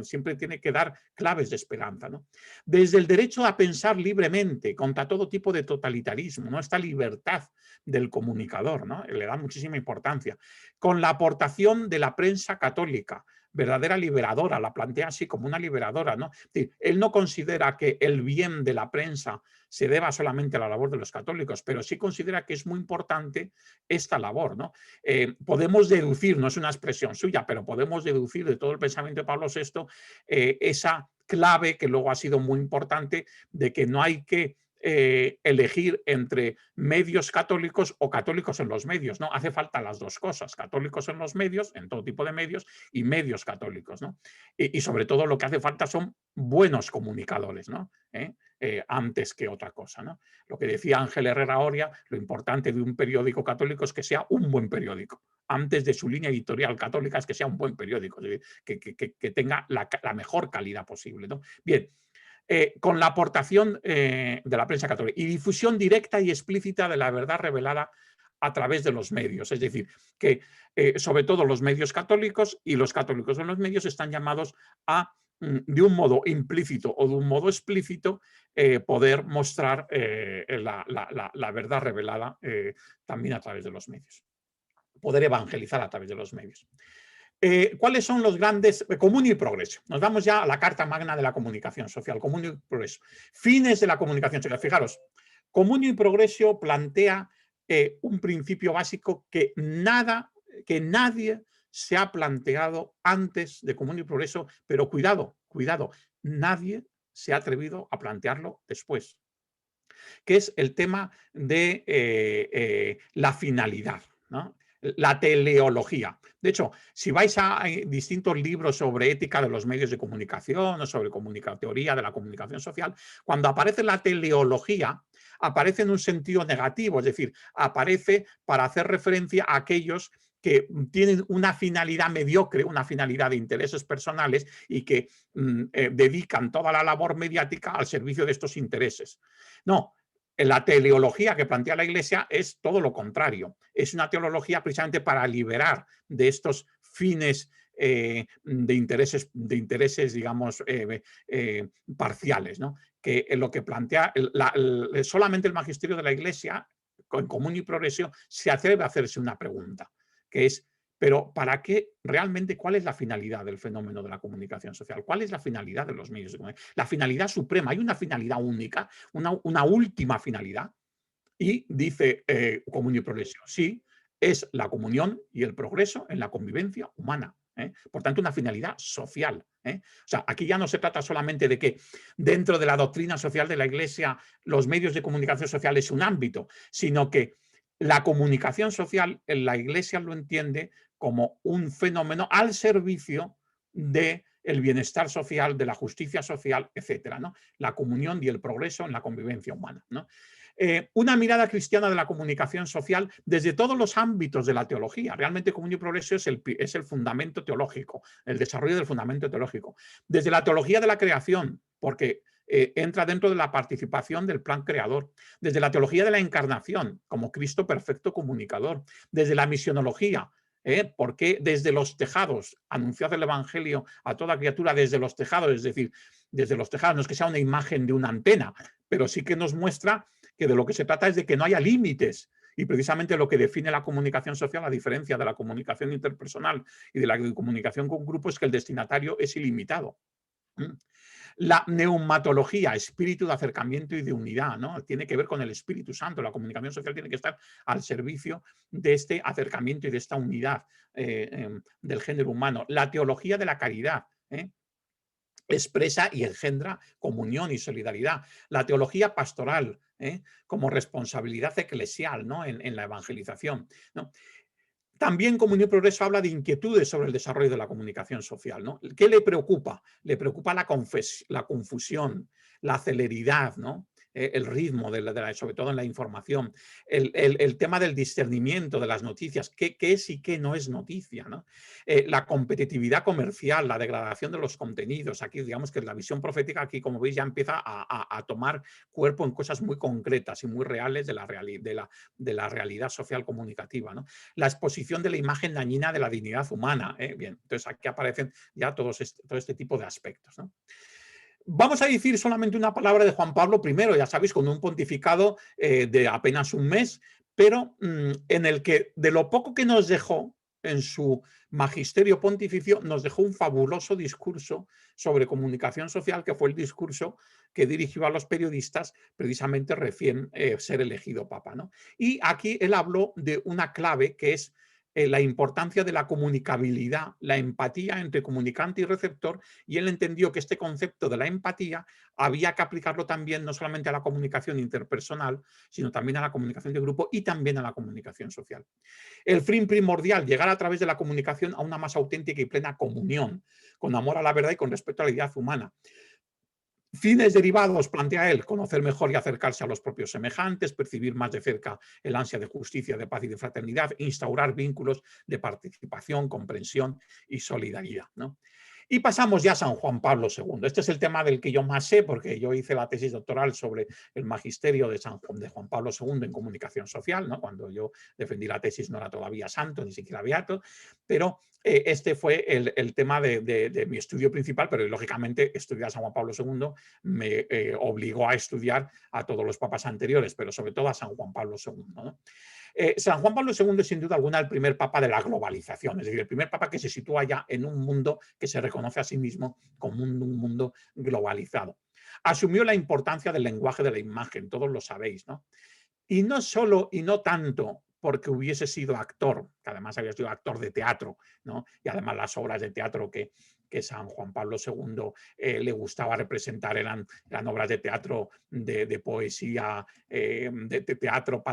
siempre tiene que dar claves de esperanza, ¿no? Desde el derecho a pensar libremente contra todo tipo de totalitarismo, ¿no? Esta libertad del comunicador, ¿no? Le da muchísima importancia. Con la aportación de la prensa católica, verdadera liberadora, la plantea así como una liberadora, ¿no? Es decir, él no considera que el bien de la prensa se deba solamente a la labor de los católicos, pero sí considera que es muy importante esta labor, ¿no? Podemos deducir, no es una expresión suya, pero podemos deducir de todo el pensamiento de Pablo VI esa clave que luego ha sido muy importante de que no hay que elegir entre medios católicos o católicos en los medios, ¿no? Hace falta las dos cosas, católicos en los medios, en todo tipo de medios, y medios católicos, ¿no? Y sobre todo lo que hace falta son buenos comunicadores, ¿no? Antes que otra cosa, ¿no? Lo que decía Ángel Herrera Oria, lo importante de un periódico católico es que sea un buen periódico. Antes de su línea editorial católica es que sea un buen periódico, que tenga la mejor calidad posible, ¿no? Bien, con la aportación de la prensa católica y difusión directa y explícita de la verdad revelada a través de los medios. Es decir, que sobre todo los medios católicos y los católicos en los medios están llamados a, de un modo implícito o de un modo explícito, poder mostrar la verdad revelada también a través de los medios. Poder evangelizar a través de los medios. ¿Cuáles son los grandes? Comunio y progreso. Nos vamos ya a la carta magna de la comunicación social, comunio y progreso. Fines de la comunicación social. Fijaros, comunio y progreso plantea un principio básico que nadie se ha planteado antes de Comunión y Progreso, pero cuidado, cuidado, nadie se ha atrevido a plantearlo después, que es el tema de la finalidad, ¿no? La teleología. De hecho, si vais a distintos libros sobre ética de los medios de comunicación o sobre teoría de la comunicación social, cuando aparece la teleología, aparece en un sentido negativo, es decir, aparece para hacer referencia a aquellos que tienen una finalidad mediocre, una finalidad de intereses personales y que dedican toda la labor mediática al servicio de estos intereses. No, la teleología que plantea la Iglesia es todo lo contrario. Es una teología precisamente para liberar de estos fines de intereses, digamos, parciales, ¿no? Que lo que plantea solamente el magisterio de la Iglesia, con Común y Progreso, se atreve a hacerse una pregunta, que es, pero ¿para qué realmente cuál es la finalidad del fenómeno de la comunicación social? ¿Cuál es la finalidad de los medios de comunicación? La finalidad suprema, hay una finalidad única, una última finalidad, y dice Comunio y Progreso, sí, es la comunión y el progreso en la convivencia humana. Por tanto, una finalidad social. O sea, aquí ya no se trata solamente de que dentro de la doctrina social de la Iglesia los medios de comunicación social es un ámbito, sino que la comunicación social en la Iglesia lo entiende como un fenómeno al servicio del bienestar social, de la justicia social, etcétera, ¿no? La comunión y el progreso en la convivencia humana, ¿no? Una mirada cristiana de la comunicación social desde todos los ámbitos de la teología. Realmente Comunión y Progreso es el fundamento teológico, el desarrollo del fundamento teológico. Desde la teología de la creación, porque entra dentro de la participación del plan creador. Desde la teología de la encarnación, como Cristo perfecto comunicador. Desde la misionología, porque desde los tejados, anunciad el Evangelio a toda criatura desde los tejados, es decir, desde los tejados, no es que sea una imagen de una antena, pero sí que nos muestra que de lo que se trata es de que no haya límites. Y precisamente lo que define la comunicación social, a diferencia de la comunicación interpersonal y de la comunicación con grupos, es que el destinatario es ilimitado. La neumatología, espíritu de acercamiento y de unidad, ¿no? Tiene que ver con el Espíritu Santo. La comunicación social tiene que estar al servicio de este acercamiento y de esta unidad del género humano. La teología de la caridad, expresa y engendra comunión y solidaridad. La teología pastoral, como responsabilidad eclesial, ¿no? En la evangelización, ¿no? También Comunión y Progreso habla de inquietudes sobre el desarrollo de la comunicación social, ¿no? ¿Qué le preocupa? Le preocupa la confusión, la celeridad, ¿no? El ritmo, sobre todo en la información, el tema del discernimiento de las noticias, qué es y qué no es noticia, ¿no? La competitividad comercial, la degradación de los contenidos. Aquí, digamos que la visión profética, aquí, como veis, ya empieza a tomar cuerpo en cosas muy concretas y muy reales de la realidad social comunicativa, ¿no? La exposición de la imagen dañina de la dignidad humana. Bien, entonces aquí aparecen ya todo este tipo de aspectos, ¿no? Vamos a decir solamente una palabra de Juan Pablo I, ya sabéis, con un pontificado de apenas un mes, pero en el que de lo poco que nos dejó en su magisterio pontificio, nos dejó un fabuloso discurso sobre comunicación social, que fue el discurso que dirigió a los periodistas precisamente recién ser elegido papa, ¿no? Y aquí él habló de una clave que es la importancia de la comunicabilidad, la empatía entre comunicante y receptor, y él entendió que este concepto de la empatía había que aplicarlo también no solamente a la comunicación interpersonal, sino también a la comunicación de grupo y también a la comunicación social. El fin primordial, llegar a través de la comunicación a una más auténtica y plena comunión, con amor a la verdad y con respeto a la dignidad humana. Fines derivados, plantea él, conocer mejor y acercarse a los propios semejantes, percibir más de cerca el ansia de justicia, de paz y de fraternidad, instaurar vínculos de participación, comprensión y solidaridad, ¿no? Y pasamos ya a San Juan Pablo II. Este es el tema del que yo más sé, porque yo hice la tesis doctoral sobre el magisterio de Juan Pablo II en comunicación social, ¿no? Cuando yo defendí la tesis no era todavía santo, ni siquiera beato, pero este fue el tema de mi estudio principal, pero lógicamente estudiar a San Juan Pablo II me obligó a estudiar a todos los papas anteriores, pero sobre todo a San Juan Pablo II, ¿no? San Juan Pablo II es sin duda alguna el primer papa de la globalización, es decir, el primer papa que se sitúa ya en un mundo que se reconoce a sí mismo como un mundo globalizado. Asumió la importancia del lenguaje de la imagen, todos lo sabéis, ¿no? Y no solo y no tanto porque hubiese sido actor, que además había sido actor de teatro, ¿no? Y además las obras de teatro que San Juan Pablo II le gustaba representar eran obras de teatro de poesía, de teatro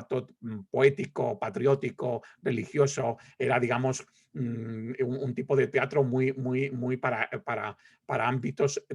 poético, patriótico, religioso. Era, digamos, un tipo de teatro muy para ámbitos,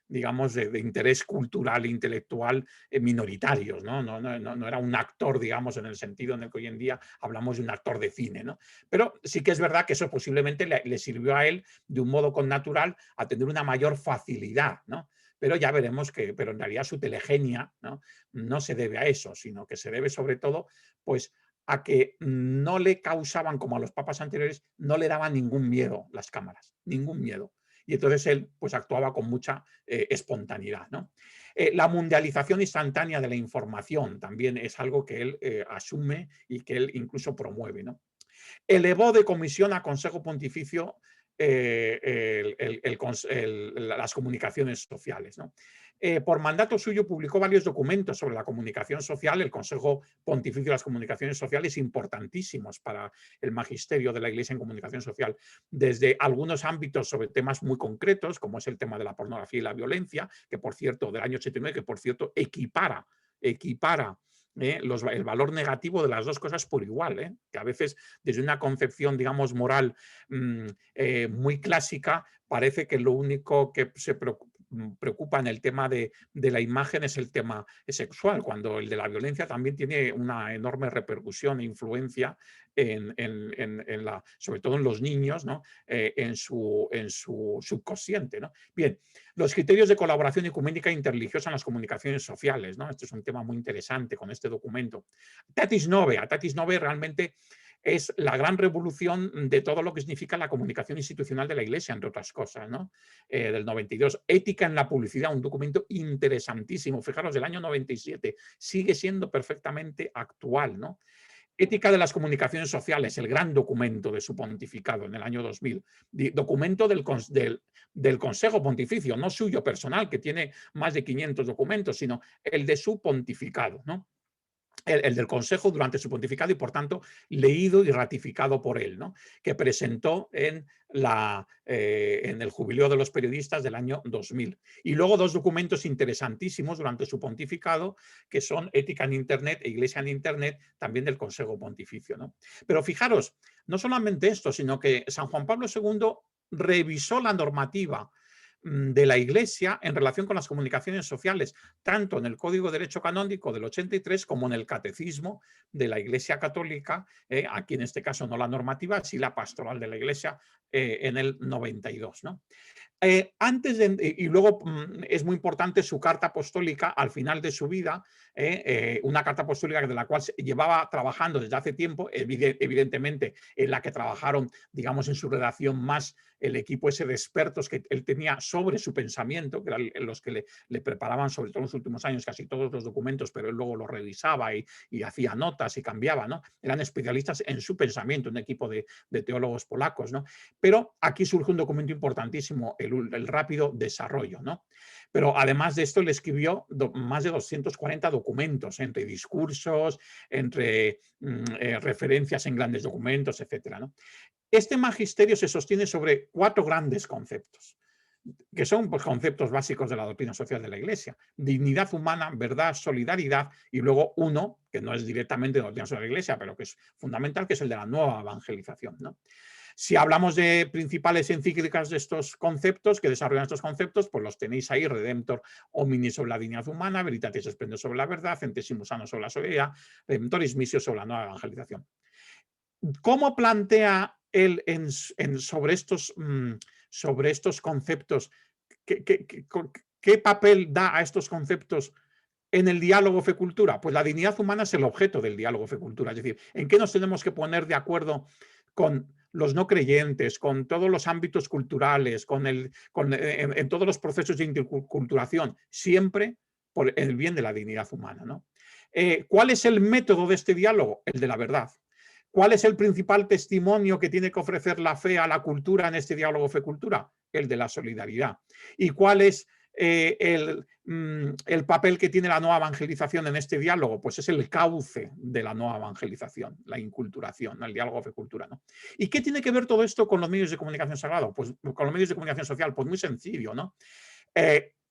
digamos, de interés cultural e intelectual minoritarios, ¿no? No era un actor, digamos, en el sentido en el que hoy en día hablamos de un actor de cine, ¿no? Pero sí que es verdad que eso posiblemente le sirvió a él de un modo connatural a tener una mayor facilidad, ¿no? Pero ya veremos pero en realidad su telegenia, ¿no? No se debe a eso, sino que se debe sobre todo, pues, a que no le causaban, como a los papas anteriores, no le daban ningún miedo las cámaras, ningún miedo. Y entonces él, pues, actuaba con mucha espontaneidad, ¿no? La mundialización instantánea de la información también es algo que él asume y que él incluso promueve, ¿no? Elevó de comisión a Consejo Pontificio las comunicaciones sociales, ¿no? Por mandato suyo publicó varios documentos sobre la comunicación social. El Consejo Pontificio de las Comunicaciones Sociales, importantísimos para el magisterio de la Iglesia en comunicación social, desde algunos ámbitos sobre temas muy concretos, como es el tema de la pornografía y la violencia, que por cierto, del año 89, que por cierto equipara el valor negativo de las dos cosas por igual, que a veces desde una concepción, digamos, moral muy clásica, parece que lo único que se preocupa en el tema de la imagen es el tema sexual, cuando el de la violencia también tiene una enorme repercusión e influencia sobre todo en los niños, ¿no? En su subconsciente, ¿no? Bien, los criterios de colaboración ecuménica interreligiosa en las comunicaciones sociales, ¿no? Este es un tema muy interesante con este documento. Tatis Nove realmente es la gran revolución de todo lo que significa la comunicación institucional de la Iglesia, entre otras cosas, ¿no? Del 92. Ética en la publicidad, un documento interesantísimo. Fijaros, del año 97, sigue siendo perfectamente actual, ¿no? Ética de las comunicaciones sociales, el gran documento de su pontificado en el año 2000. Documento del Consejo Pontificio, no suyo personal, que tiene más de 500 documentos, sino el de su pontificado, ¿no? El del Consejo durante su pontificado y, por tanto, leído y ratificado por él, ¿no? Que presentó en el Jubileo de los Periodistas del año 2000. Y luego dos documentos interesantísimos durante su pontificado, que son Ética en Internet e Iglesia en Internet, también del Consejo Pontificio, ¿no? Pero fijaros, no solamente esto, sino que San Juan Pablo II revisó la normativa de la Iglesia en relación con las comunicaciones sociales, tanto en el Código de Derecho Canónico del 83 como en el Catecismo de la Iglesia Católica, aquí en este caso no la normativa, sí la pastoral de la Iglesia en el 92, ¿no? Y luego es muy importante su carta apostólica al final de su vida, una carta apostólica de la cual llevaba trabajando desde hace tiempo, evidentemente en la que trabajaron, digamos, en su redacción más el equipo ese de expertos que él tenía sobre su pensamiento, que eran los que le preparaban, sobre todo en los últimos años, casi todos los documentos, pero él luego los revisaba y hacía notas y cambiaba, ¿no? Eran especialistas en su pensamiento, un equipo de teólogos polacos, ¿no? Pero aquí surge un documento importantísimo, el rápido desarrollo, ¿no? Pero además de esto, le escribió más de 240 documentos, entre discursos, entre referencias en grandes documentos, etcétera, ¿no? Este magisterio se sostiene sobre 4 grandes conceptos, que son pues, conceptos básicos de la doctrina social de la Iglesia: dignidad humana, verdad, solidaridad, y luego uno, que no es directamente de la doctrina social de la Iglesia, pero que es fundamental, que es el de la nueva evangelización, ¿no? Si hablamos de principales encíclicas de estos conceptos, que desarrollan estos conceptos, pues los tenéis ahí: Redemptor Homini sobre la dignidad humana, Veritatis Splendor sobre la verdad, Centesimus Annus sobre la solidaridad, Redemptoris Missio sobre la nueva evangelización. ¿Cómo plantea él sobre estos conceptos? ¿Qué papel da a estos conceptos en el diálogo fe-cultura? Pues la dignidad humana es el objeto del diálogo fe-cultura. Es decir, ¿en qué nos tenemos que poner de acuerdo con los no creyentes, con todos los ámbitos culturales, en todos los procesos de interculturación? Siempre por el bien de la dignidad humana, ¿no? ¿Cuál es el método de este diálogo? El de la verdad. ¿Cuál es el principal testimonio que tiene que ofrecer la fe a la cultura en este diálogo fe-cultura? El de la solidaridad. ¿Y cuál es el papel que tiene la nueva evangelización en este diálogo? Pues es el cauce de la nueva evangelización, la inculturación, el diálogo de cultura, ¿no? ¿Y qué tiene que ver todo esto con los medios de comunicación sagrado? Pues con los medios de comunicación social, pues muy sencillo, ¿no?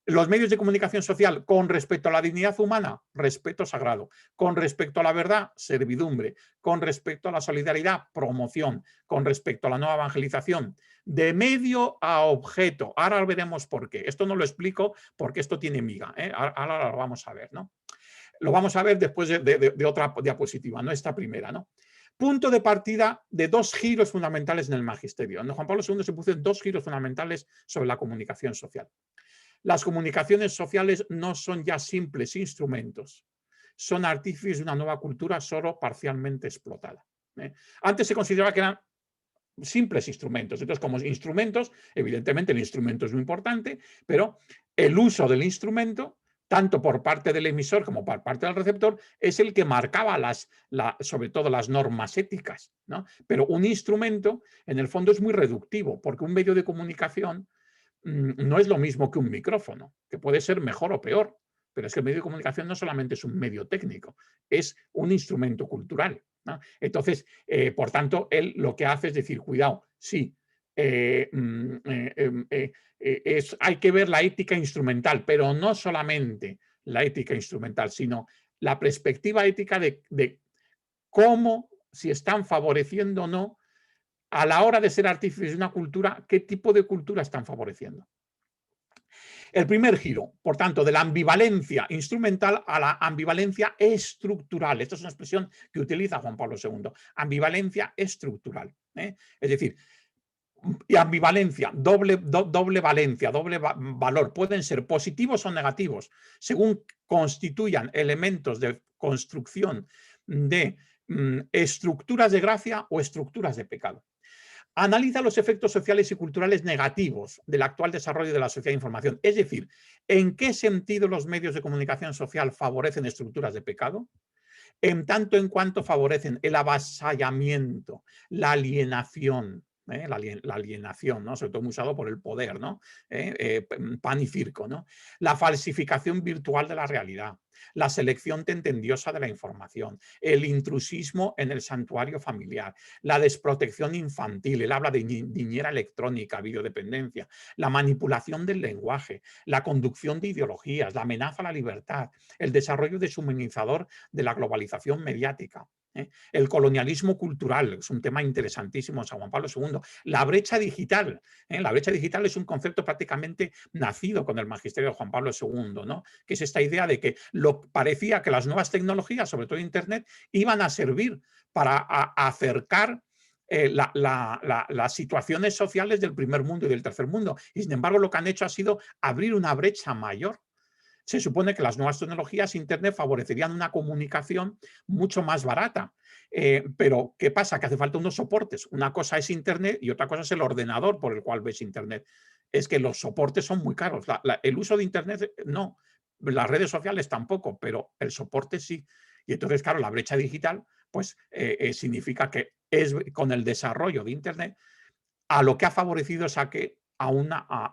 Los medios de comunicación social con respecto a la dignidad humana, respeto sagrado. Con respecto a la verdad, servidumbre. Con respecto a la solidaridad, promoción. Con respecto a la nueva evangelización, de medio a objeto. Ahora veremos por qué. Esto no lo explico porque esto tiene miga, ¿eh? Ahora lo vamos a ver, ¿no? Lo vamos a ver después de otra diapositiva, no esta primera, ¿no? Punto de partida de dos giros fundamentales en el magisterio. En Juan Pablo II se pusieron dos giros fundamentales sobre la comunicación social. Las comunicaciones sociales no son ya simples instrumentos, son artífices de una nueva cultura solo parcialmente explotada. Antes se consideraba que eran simples instrumentos. Entonces, como instrumentos, evidentemente el instrumento es muy importante, pero el uso del instrumento, tanto por parte del emisor como por parte del receptor, es el que marcaba sobre todo las normas éticas, ¿no? Pero un instrumento, en el fondo, es muy reductivo, porque un medio de comunicación no es lo mismo que un micrófono, que puede ser mejor o peor, pero es que el medio de comunicación no solamente es un medio técnico, es un instrumento cultural, ¿no? Entonces, por tanto, él lo que hace es decir, cuidado, sí, hay que ver la ética instrumental, pero no solamente la ética instrumental, sino la perspectiva ética de cómo, si están favoreciendo o no, a la hora de ser artífices de una cultura, qué tipo de cultura están favoreciendo. El primer giro, por tanto, de la ambivalencia instrumental a la ambivalencia estructural. Esta es una expresión que utiliza Juan Pablo II. Ambivalencia estructural. Es decir, y ambivalencia, doble valencia, doble valor. Pueden ser positivos o negativos, según constituyan elementos de construcción de estructuras de gracia o estructuras de pecado. Analiza los efectos sociales y culturales negativos del actual desarrollo de la sociedad de información. Es decir, ¿en qué sentido los medios de comunicación social favorecen estructuras de pecado? En tanto en cuanto favorecen el avasallamiento, la alienación, la alienación, ¿no? Sobre todo muy usado por el poder, ¿no? Pan y circo, ¿no? La falsificación virtual de la realidad, la selección tendendiosa de la información, el intrusismo en el santuario familiar, la desprotección infantil, él habla de niñera electrónica, videodependencia, la manipulación del lenguaje, la conducción de ideologías, la amenaza a la libertad, el desarrollo deshumanizador de la globalización mediática. El colonialismo cultural es un tema interesantísimo en San Juan Pablo II. La brecha digital. La brecha digital es un concepto prácticamente nacido con el magisterio de Juan Pablo II, ¿no? Que es esta idea de que parecía que las nuevas tecnologías, sobre todo Internet, iban a servir para acercar las situaciones sociales del primer mundo y del tercer mundo. Y sin embargo, lo que han hecho ha sido abrir una brecha mayor. Se supone que las nuevas tecnologías, Internet, favorecerían una comunicación mucho más barata. Pero, ¿qué pasa? Que hace falta unos soportes. Una cosa es Internet y otra cosa es el ordenador por el cual ves Internet. Es que los soportes son muy caros. El uso de Internet, no. Las redes sociales tampoco, pero el soporte sí. Y entonces, claro, la brecha digital pues significa que es con el desarrollo de Internet a lo que ha favorecido es a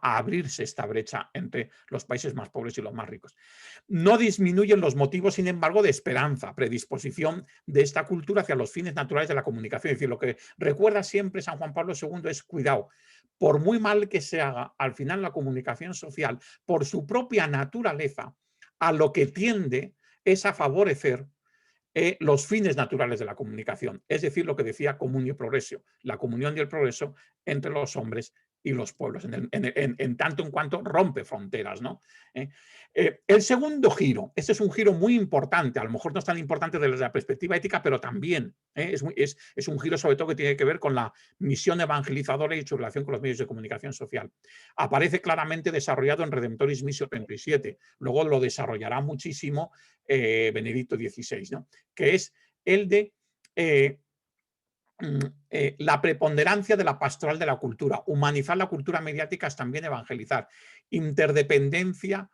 abrirse esta brecha entre los países más pobres y los más ricos. No disminuyen los motivos, sin embargo, de esperanza, predisposición de esta cultura hacia los fines naturales de la comunicación. Es decir, lo que recuerda siempre San Juan Pablo II es cuidado, por muy mal que se haga, al final la comunicación social, por su propia naturaleza, a lo que tiende es a favorecer los fines naturales de la comunicación, es decir, lo que decía Comunio y Progreso, la comunión y el progreso entre los hombres y los pueblos, en tanto en cuanto rompe fronteras, ¿no? El segundo giro, este es un giro muy importante, a lo mejor no es tan importante desde la perspectiva ética, pero también es un giro sobre todo que tiene que ver con la misión evangelizadora y su relación con los medios de comunicación social. Aparece claramente desarrollado en Redemptoris Missio 37, luego lo desarrollará muchísimo Benedicto XVI, ¿no? Que es el de la preponderancia de la pastoral de la cultura. Humanizar la cultura mediática es también evangelizar. Interdependencia,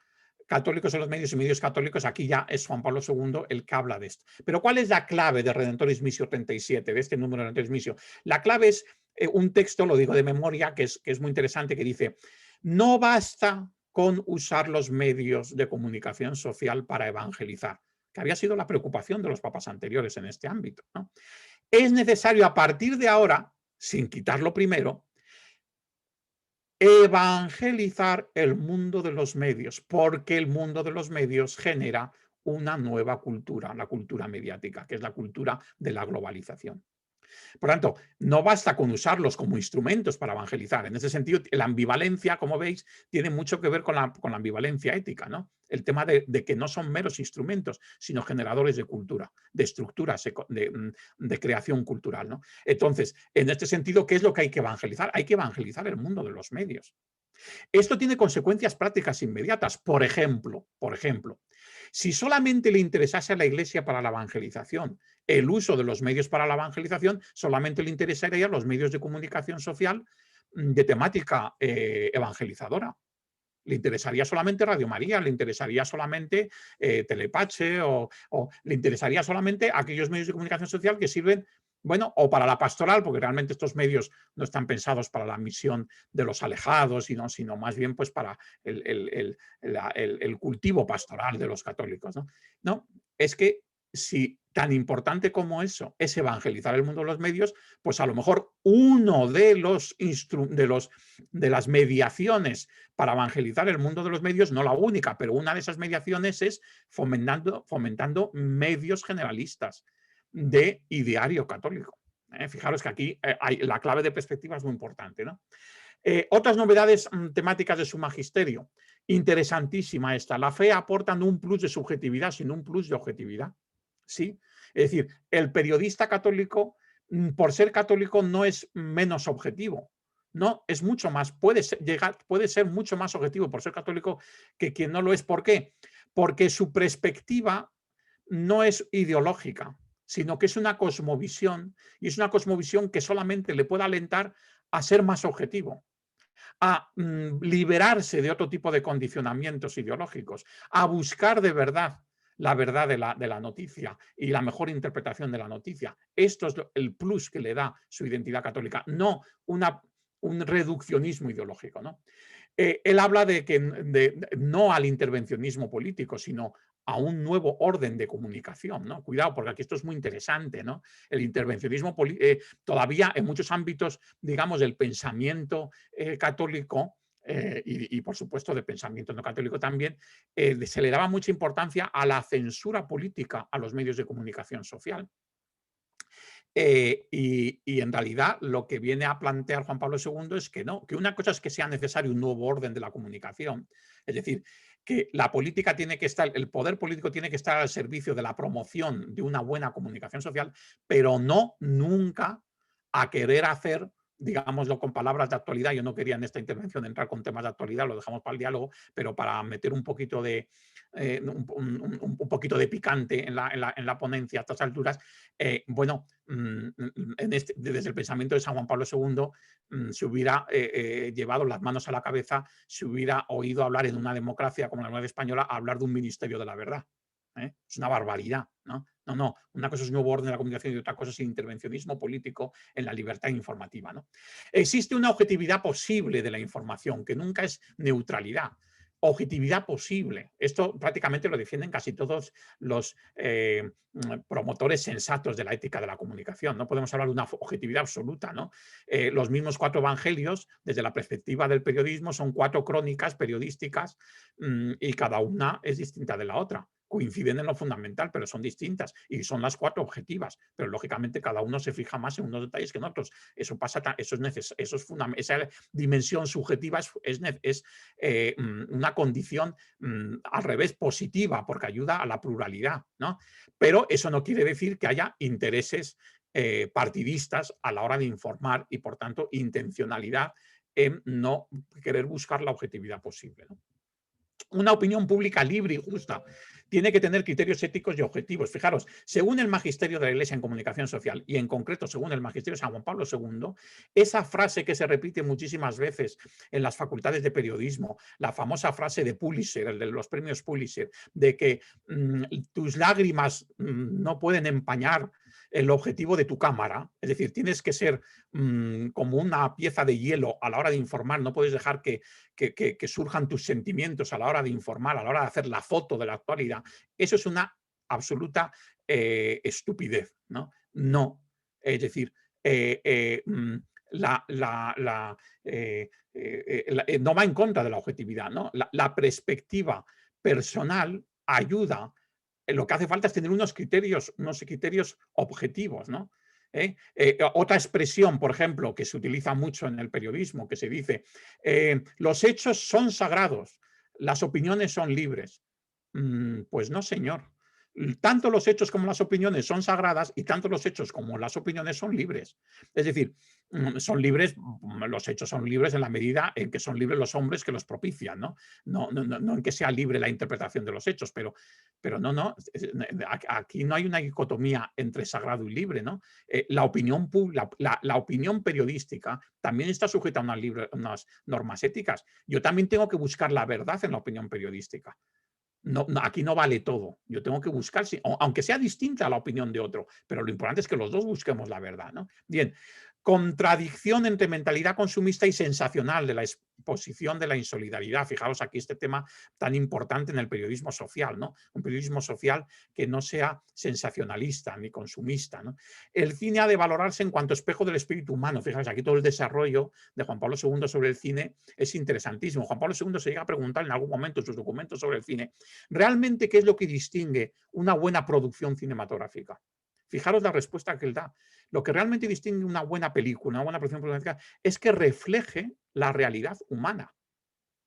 católicos en los medios y medios católicos, aquí ya es Juan Pablo II el que habla de esto. Pero ¿cuál es la clave de Redemptoris Missio 37, de este número de Redemptoris Missio? La clave es un texto, lo digo de memoria, que es muy interesante, que dice, no basta con usar los medios de comunicación social para evangelizar, que había sido la preocupación de los papas anteriores en este ámbito, ¿no? Es necesario a partir de ahora, sin quitarlo primero, evangelizar el mundo de los medios, porque el mundo de los medios genera una nueva cultura, la cultura mediática, que es la cultura de la globalización. Por tanto, no basta con usarlos como instrumentos para evangelizar. En ese sentido, la ambivalencia, como veis, tiene mucho que ver con la ambivalencia ética, ¿no? El tema de que no son meros instrumentos, sino generadores de cultura, de estructuras de creación cultural, ¿no? Entonces, en este sentido, ¿qué es lo que hay que evangelizar? Hay que evangelizar el mundo de los medios. Esto tiene consecuencias prácticas inmediatas. Por ejemplo, si solamente le interesase a la Iglesia para la evangelización el uso de los medios para la evangelización, solamente le interesarían los medios de comunicación social de temática evangelizadora. Le interesaría solamente Radio María, le interesaría solamente Telepache o le interesaría solamente aquellos medios de comunicación social que sirven, bueno, o para la pastoral, porque realmente estos medios no están pensados para la misión de los alejados, sino más bien pues para el cultivo pastoral de los católicos, ¿no? No, es que si tan importante como eso es evangelizar el mundo de los medios, pues a lo mejor uno de las mediaciones para evangelizar el mundo de los medios, no la única, pero una de esas mediaciones es fomentando medios generalistas de ideario católico. Fijaros que aquí la clave de perspectiva es muy importante, ¿no? Otras novedades temáticas de su magisterio. Interesantísima esta. La fe aporta no un plus de subjetividad, sino un plus de objetividad. ¿Sí? Es decir, el periodista católico, por ser católico, no es menos objetivo. No, es mucho más, puede ser mucho más objetivo por ser católico que quien no lo es. ¿Por qué? Porque su perspectiva no es ideológica, sino que es una cosmovisión, y es una cosmovisión que solamente le puede alentar a ser más objetivo, a liberarse de otro tipo de condicionamientos ideológicos, a buscar de verdad la verdad de la noticia y la mejor interpretación de la noticia. Esto es el plus que le da su identidad católica, no un reduccionismo ideológico, ¿no? Él habla no al intervencionismo político, sino a un nuevo orden de comunicación, ¿no? Cuidado, porque aquí esto es muy interesante, ¿no? El intervencionismo todavía en muchos ámbitos, digamos, del pensamiento católico por supuesto, de pensamiento no católico también, se le daba mucha importancia a la censura política a los medios de comunicación social. Y en realidad lo que viene a plantear Juan Pablo II es que no, que una cosa es que sea necesario un nuevo orden de la comunicación, es decir, que la política tiene que estar, el poder político tiene que estar al servicio de la promoción de una buena comunicación social, pero no nunca a querer hacer, digámoslo con palabras de actualidad. Yo no quería en esta intervención entrar con temas de actualidad, lo dejamos para el diálogo, pero para meter un poquito de, un poquito de picante en la ponencia a estas alturas, bueno, desde el pensamiento de San Juan Pablo II se hubiera llevado las manos a la cabeza, se hubiera oído hablar en una democracia como la nueva española, hablar de un ministerio de la verdad. Es una barbaridad, ¿no? No, una cosa es un nuevo orden de la comunicación y otra cosa es el intervencionismo político en la libertad informativa, ¿no? Existe una objetividad posible de la información, que nunca es neutralidad. Objetividad posible. Esto prácticamente lo defienden casi todos los promotores sensatos de la ética de la comunicación. No podemos hablar de una objetividad absoluta, ¿no? Los mismos 4 evangelios, desde la perspectiva del periodismo, son 4 crónicas periodísticas y cada una es distinta de la otra. Coinciden en lo fundamental, pero son distintas y son las 4 objetivas, pero lógicamente cada uno se fija más en unos detalles que en otros. Eso pasa, esa dimensión subjetiva es una condición al revés positiva, porque ayuda a la pluralidad, ¿no? Pero eso no quiere decir que haya intereses partidistas a la hora de informar y, por tanto, intencionalidad en no querer buscar la objetividad posible, ¿no? Una opinión pública libre y justa tiene que tener criterios éticos y objetivos. Fijaros, según el magisterio de la Iglesia en comunicación social y en concreto según el magisterio de San Juan Pablo II, esa frase que se repite muchísimas veces en las facultades de periodismo, la famosa frase de Pulitzer, el de los premios Pulitzer, de que tus lágrimas no pueden empañar el objetivo de tu cámara. Es decir, tienes que ser como una pieza de hielo a la hora de informar, no puedes dejar que surjan tus sentimientos a la hora de informar, a la hora de hacer la foto de la actualidad. Eso es una absoluta estupidez, ¿no? No, es decir, eh, eh, mm, no va en contra de la objetividad, ¿no? La perspectiva personal ayuda. Lo que hace falta es tener unos criterios objetivos, ¿no? Otra expresión, por ejemplo, que se utiliza mucho en el periodismo, que se dice, los hechos son sagrados, las opiniones son libres. Pues no, señor. Tanto los hechos como las opiniones son sagradas y tanto los hechos como las opiniones son libres. Es decir, son libres, los hechos son libres en la medida en que son libres los hombres que los propician, ¿no? No en que sea libre la interpretación de los hechos, pero no, aquí no hay una dicotomía entre sagrado y libre, ¿no? La opinión la opinión periodística también está sujeta a unas normas éticas. Yo también tengo que buscar la verdad en la opinión periodística. Aquí no vale todo. Yo tengo que buscar, aunque sea distinta a la opinión de otro, pero lo importante es que los dos busquemos la verdad, ¿no? Bien, contradicción entre mentalidad consumista y sensacional de la exposición de la insolidaridad. Fijaos aquí este tema tan importante en el periodismo social, ¿no? Un periodismo social que no sea sensacionalista ni consumista, ¿no? El cine ha de valorarse en cuanto espejo del espíritu humano. Fijaos, aquí todo el desarrollo de Juan Pablo II sobre el cine es interesantísimo. Juan Pablo II se llega a preguntar en algún momento en sus documentos sobre el cine, ¿realmente qué es lo que distingue una buena producción cinematográfica? Fijaros la respuesta que él da. Lo que realmente distingue una buena película, una buena producción cinematográfica, es que refleje la realidad humana.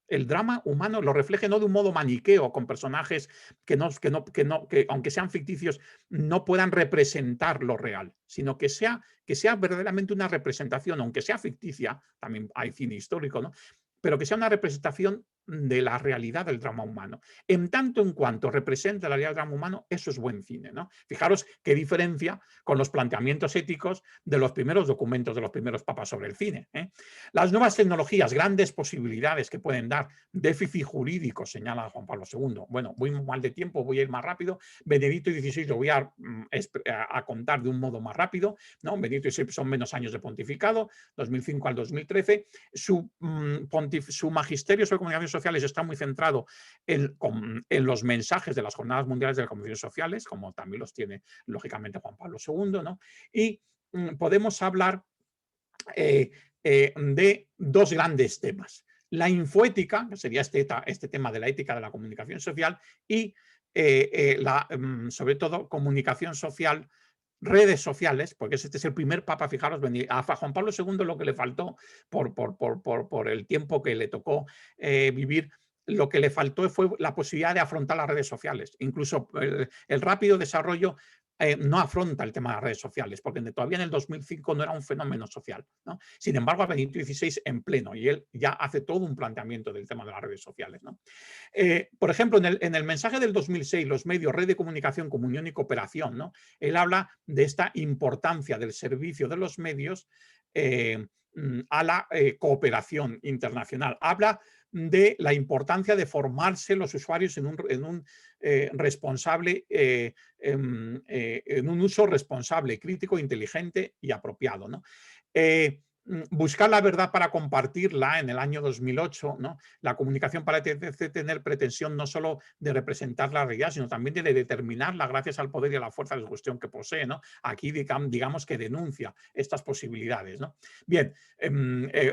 El drama humano lo refleje no de un modo maniqueo, con personajes que aunque sean ficticios, no puedan representar lo real, sino que sea verdaderamente una representación, aunque sea ficticia, también hay cine histórico, ¿no? Pero que sea una representación de la realidad del drama humano. En tanto en cuanto representa la realidad del drama humano, eso es buen cine, ¿no? Fijaros qué diferencia con los planteamientos éticos de los primeros documentos de los primeros papas sobre el cine, ¿eh? Las nuevas tecnologías, grandes posibilidades que pueden dar, déficit jurídico, señala Juan Pablo II. Bueno, voy mal de tiempo, voy a ir más rápido. Benedicto XVI lo voy a contar de un modo más rápido, ¿no? Benedicto XVI son menos años de pontificado, 2005 al 2013. Su magisterio sobre comunicaciones sociales está muy centrado en los mensajes de las Jornadas Mundiales de las Comunicaciones Sociales, como también los tiene, lógicamente, Juan Pablo II, ¿no? Y podemos hablar de dos grandes temas. La infoética, que sería este tema de la ética de la comunicación social, y sobre todo comunicación social, redes sociales, porque este es el primer papa, fijaros, a Juan Pablo II lo que le faltó por el tiempo que le tocó vivir, lo que le faltó fue la posibilidad de afrontar las redes sociales. Incluso el rápido desarrollo no afronta el tema de las redes sociales, porque todavía en el 2005 no era un fenómeno social, ¿no? Sin embargo, a Benito XVI en pleno, y él ya hace todo un planteamiento del tema de las redes sociales, ¿no? Por ejemplo, en el mensaje del 2006, los medios, red de comunicación, comunión y cooperación, ¿no? Él habla de esta importancia del servicio de los medios a la cooperación internacional. Habla de la importancia de formarse los usuarios en un responsable, en un uso responsable, crítico, inteligente y apropiado, ¿no? Buscar la verdad para compartirla en el año 2008, ¿no? La comunicación parece tener pretensión no solo de representar la realidad, sino también de determinarla gracias al poder y a la fuerza de gestión que posee, ¿no? Aquí digamos que denuncia estas posibilidades, ¿no? Bien,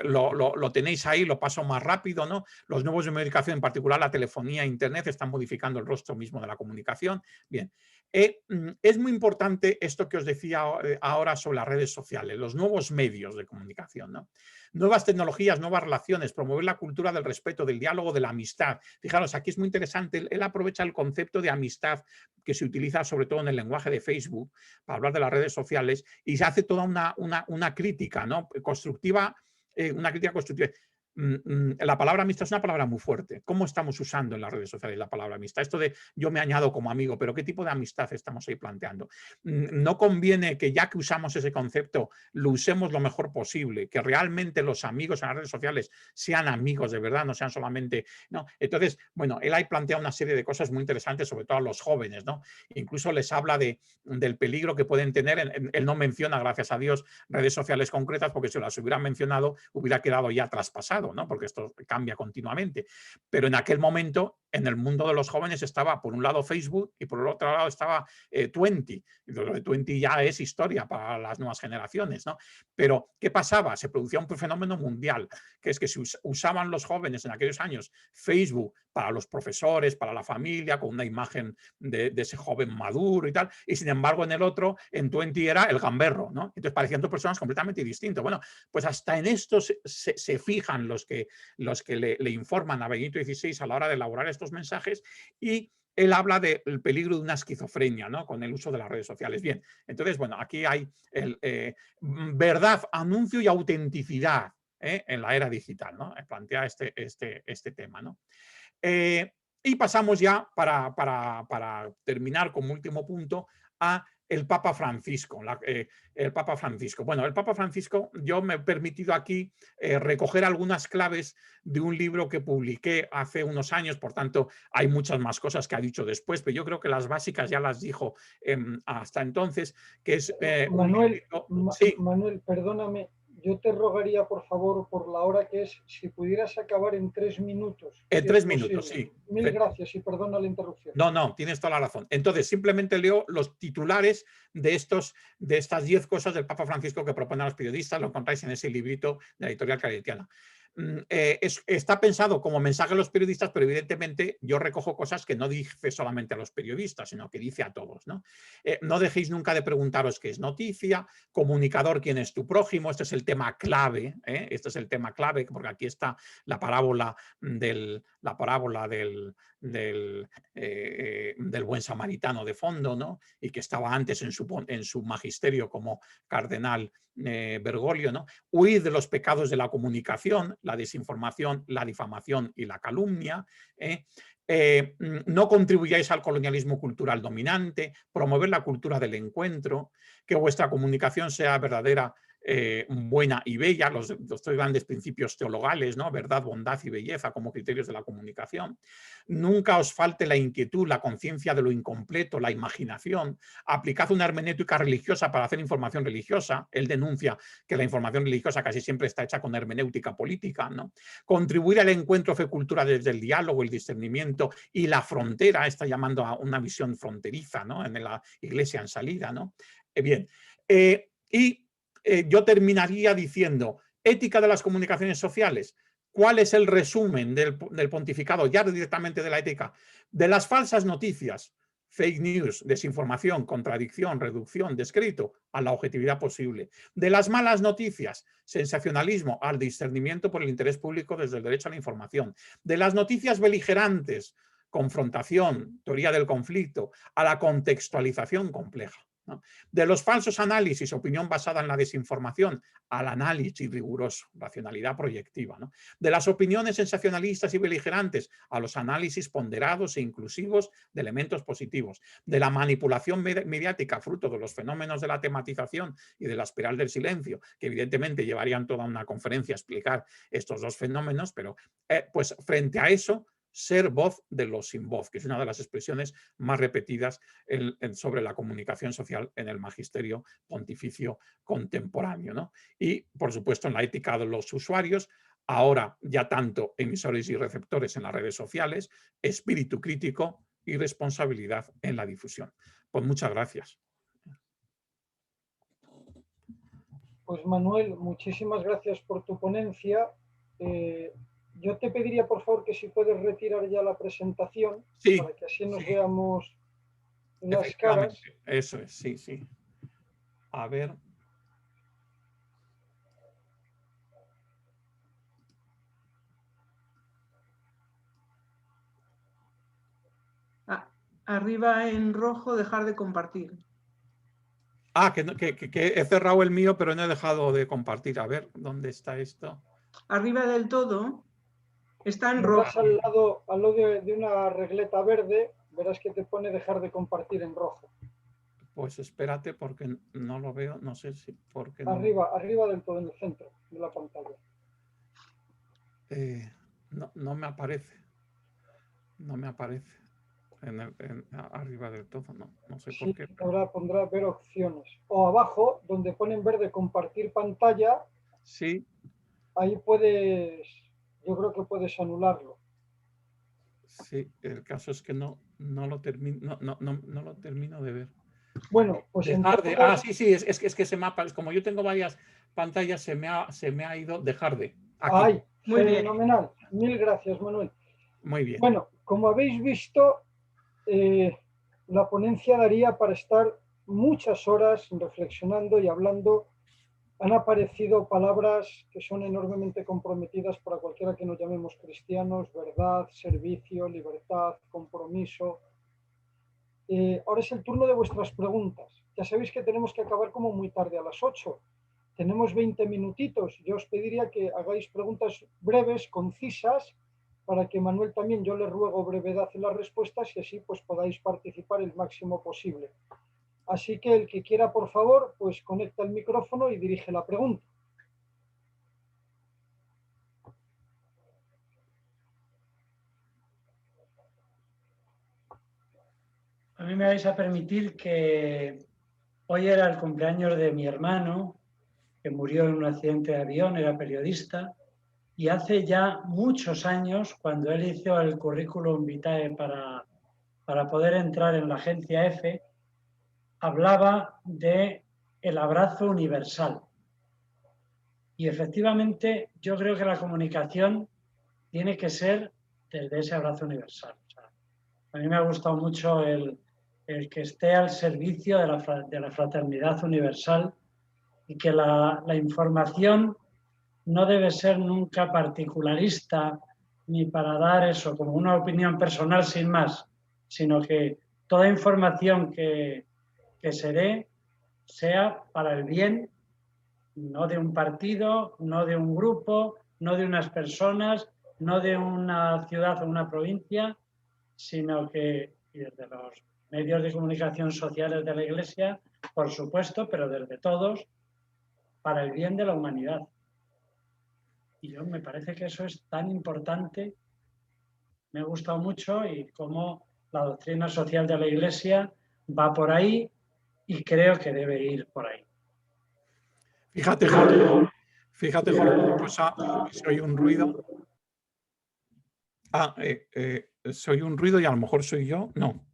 lo tenéis ahí, lo paso más rápido, ¿no? Los nuevos medios de comunicación, en particular la telefonía e internet, están modificando el rostro mismo de la comunicación. Bien, es muy importante esto que os decía ahora sobre las redes sociales, los nuevos medios de comunicación, ¿no? Nuevas tecnologías, nuevas relaciones, promover la cultura del respeto, del diálogo, de la amistad. Fijaros, aquí es muy interesante, él aprovecha el concepto de amistad que se utiliza sobre todo en el lenguaje de Facebook para hablar de las redes sociales y se hace toda una crítica, ¿no? Constructiva, una crítica constructiva. la palabra amistad es una palabra muy fuerte. ¿Cómo estamos usando en las redes sociales la palabra amistad? Esto de yo me añado como amigo, pero ¿qué tipo de amistad estamos ahí planteando? No conviene que ya que usamos ese concepto, lo usemos lo mejor posible, que realmente los amigos en las redes sociales sean amigos de verdad, no sean solamente, ¿no? Entonces, bueno, él ahí plantea una serie de cosas muy interesantes, sobre todo a los jóvenes, ¿no? Incluso les habla del peligro que pueden tener. Él no menciona, gracias a Dios, redes sociales concretas, porque si las hubiera mencionado, hubiera quedado ya traspasado, ¿no? Porque esto cambia continuamente. Pero en aquel momento, en el mundo de los jóvenes estaba, por un lado, Facebook y por el otro lado estaba Twenty. Lo de Twenty ya es historia para las nuevas generaciones, ¿no? Pero, ¿qué pasaba? Se producía un fenómeno mundial, que es que si usaban los jóvenes en aquellos años Facebook para los profesores, para la familia, con una imagen de ese joven maduro y tal, y sin embargo en el otro, en Twenty era el gamberro, ¿no? Entonces parecían dos personas completamente distintas. Bueno, pues hasta en esto se fijan los que le informan a Benito XVI a la hora de elaborar estos mensajes, y él habla del peligro de una esquizofrenia, ¿no? Con el uso de las redes sociales. Bien, entonces, bueno, aquí hay verdad, anuncio y autenticidad en la era digital, ¿no? Plantea este tema, ¿no? Y pasamos ya, para terminar como último punto, a el Papa Francisco. El Papa Francisco. Bueno, el Papa Francisco, yo me he permitido aquí recoger algunas claves de un libro que publiqué hace unos años, por tanto, hay muchas más cosas que ha dicho después, pero yo creo que las básicas ya las dijo hasta entonces, que es un Manuel, librito. Sí, Manuel, perdóname, yo te rogaría, por favor, por la hora que es, si pudieras acabar en 3 minutos, en si es 3 minutos, posible. sí. Mil gracias y perdona la interrupción. No, no, tienes toda la razón. Entonces, simplemente leo los titulares de estas 10 cosas del Papa Francisco que proponen a los periodistas. Lo encontráis en ese librito de la editorial Claretiana. Está pensado como mensaje a los periodistas, pero evidentemente yo recojo cosas que no dice solamente a los periodistas, sino que dice a todos, ¿no? No dejéis nunca de preguntaros qué es noticia, comunicador, quién es tu prójimo. Este es el tema clave, este es el tema clave, porque aquí está la parábola del buen samaritano de fondo, ¿no? Y que estaba antes en su magisterio como cardenal Bergoglio, ¿no? Huid de los pecados de la comunicación, la desinformación, la difamación y la calumnia. No contribuyáis al colonialismo cultural dominante, promover la cultura del encuentro, que vuestra comunicación sea verdadera, buena y bella, los 3 grandes principios teologales, ¿no? Verdad, bondad y belleza como criterios de la comunicación. Nunca os falte la inquietud, la conciencia de lo incompleto, la imaginación. Aplicad una hermenéutica religiosa para hacer información religiosa. Él denuncia que la información religiosa casi siempre está hecha con hermenéutica política, ¿no? Contribuir al encuentro fe-cultura desde el diálogo, el discernimiento y la frontera, está llamando a una visión fronteriza, ¿no? En la iglesia en salida, ¿no? Bien, yo terminaría diciendo, ética de las comunicaciones sociales. ¿Cuál es el resumen del pontificado, ya directamente de la ética? De las falsas noticias, fake news, desinformación, contradicción, reducción, descrédito, a la objetividad posible. De las malas noticias, sensacionalismo, al discernimiento por el interés público desde el derecho a la información. De las noticias beligerantes, confrontación, teoría del conflicto, a la contextualización compleja, ¿no? De los falsos análisis, opinión basada en la desinformación, al análisis riguroso, racionalidad proyectiva, ¿no? De las opiniones sensacionalistas y beligerantes, a los análisis ponderados e inclusivos de elementos positivos. De la manipulación mediática, fruto de los fenómenos de la tematización y de la espiral del silencio, que evidentemente llevarían toda una conferencia a explicar estos dos fenómenos, pero pues frente a eso, ser voz de los sin voz, que es una de las expresiones más repetidas sobre la comunicación social en el magisterio pontificio contemporáneo, ¿no? Y, por supuesto, en la ética de los usuarios, ahora ya tanto emisores y receptores en las redes sociales, espíritu crítico y responsabilidad en la difusión. Pues muchas gracias. Pues Manuel, muchísimas gracias por tu ponencia. Yo te pediría, por favor, que si puedes retirar ya la presentación, Sí, para que así nos sí, veamos las efectivamente. caras. Eso es, sí, sí. A ver. Arriba en rojo, dejar de compartir. Que he cerrado el mío, pero no he dejado de compartir. A ver, ¿dónde está esto? arriba del todo, está en Vas rojo. al lado de una regleta verde, verás que te pone dejar de compartir en rojo. Pues espérate porque no lo veo, no sé si porque no. Arriba del todo, en el centro de la pantalla. No me aparece. No me aparece arriba del todo, no sé por qué. Ahora pondrá ver opciones. O abajo, donde pone en verde compartir pantalla, sí. Ahí puedes, yo creo que puedes anularlo. Sí, el caso es que no lo termino, no lo termino de ver. Bueno, pues dejar de. Ah, sí, es que ese mapa, como yo tengo varias pantallas, se me ha ido dejar de. Aquí. Ay, muy fenomenal. Bien. Mil gracias, Manuel. Muy bien. Bueno, como habéis visto, la ponencia daría para estar muchas horas reflexionando y hablando. Han aparecido palabras que son enormemente comprometidas para cualquiera que nos llamemos cristianos: verdad, servicio, libertad, compromiso. Ahora es el turno de vuestras preguntas. Ya sabéis que tenemos que acabar como muy tarde, a las 8. Tenemos 20 minutitos. Yo os pediría que hagáis preguntas breves, concisas, para que Manuel también, yo le ruego brevedad en las respuestas y así pues podáis participar el máximo posible. Así que el que quiera, por favor, pues conecta el micrófono y dirige la pregunta. A mí me vais a permitir que hoy era el cumpleaños de mi hermano, que murió en un accidente de avión, era periodista, y hace ya muchos años, cuando él hizo el currículum vitae para poder entrar en la agencia EFE, hablaba de el abrazo universal. Y efectivamente yo creo que la comunicación tiene que ser desde ese abrazo universal. O sea, a mí me ha gustado mucho el que esté al servicio de la fraternidad universal y que la información no debe ser nunca particularista ni para dar eso como una opinión personal sin más, sino que toda información que se dé sea para el bien, no de un partido, no de un grupo, no de unas personas, no de una ciudad o una provincia, sino que desde los medios de comunicación sociales de la Iglesia, por supuesto, pero desde todos, para el bien de la humanidad. Y yo me parece que eso es tan importante, me ha gustado mucho y cómo la doctrina social de la Iglesia va por ahí y creo que debe ir por ahí. Fíjate, Jorge, una cosa, soy un ruido. Soy un ruido y a lo mejor soy yo. No,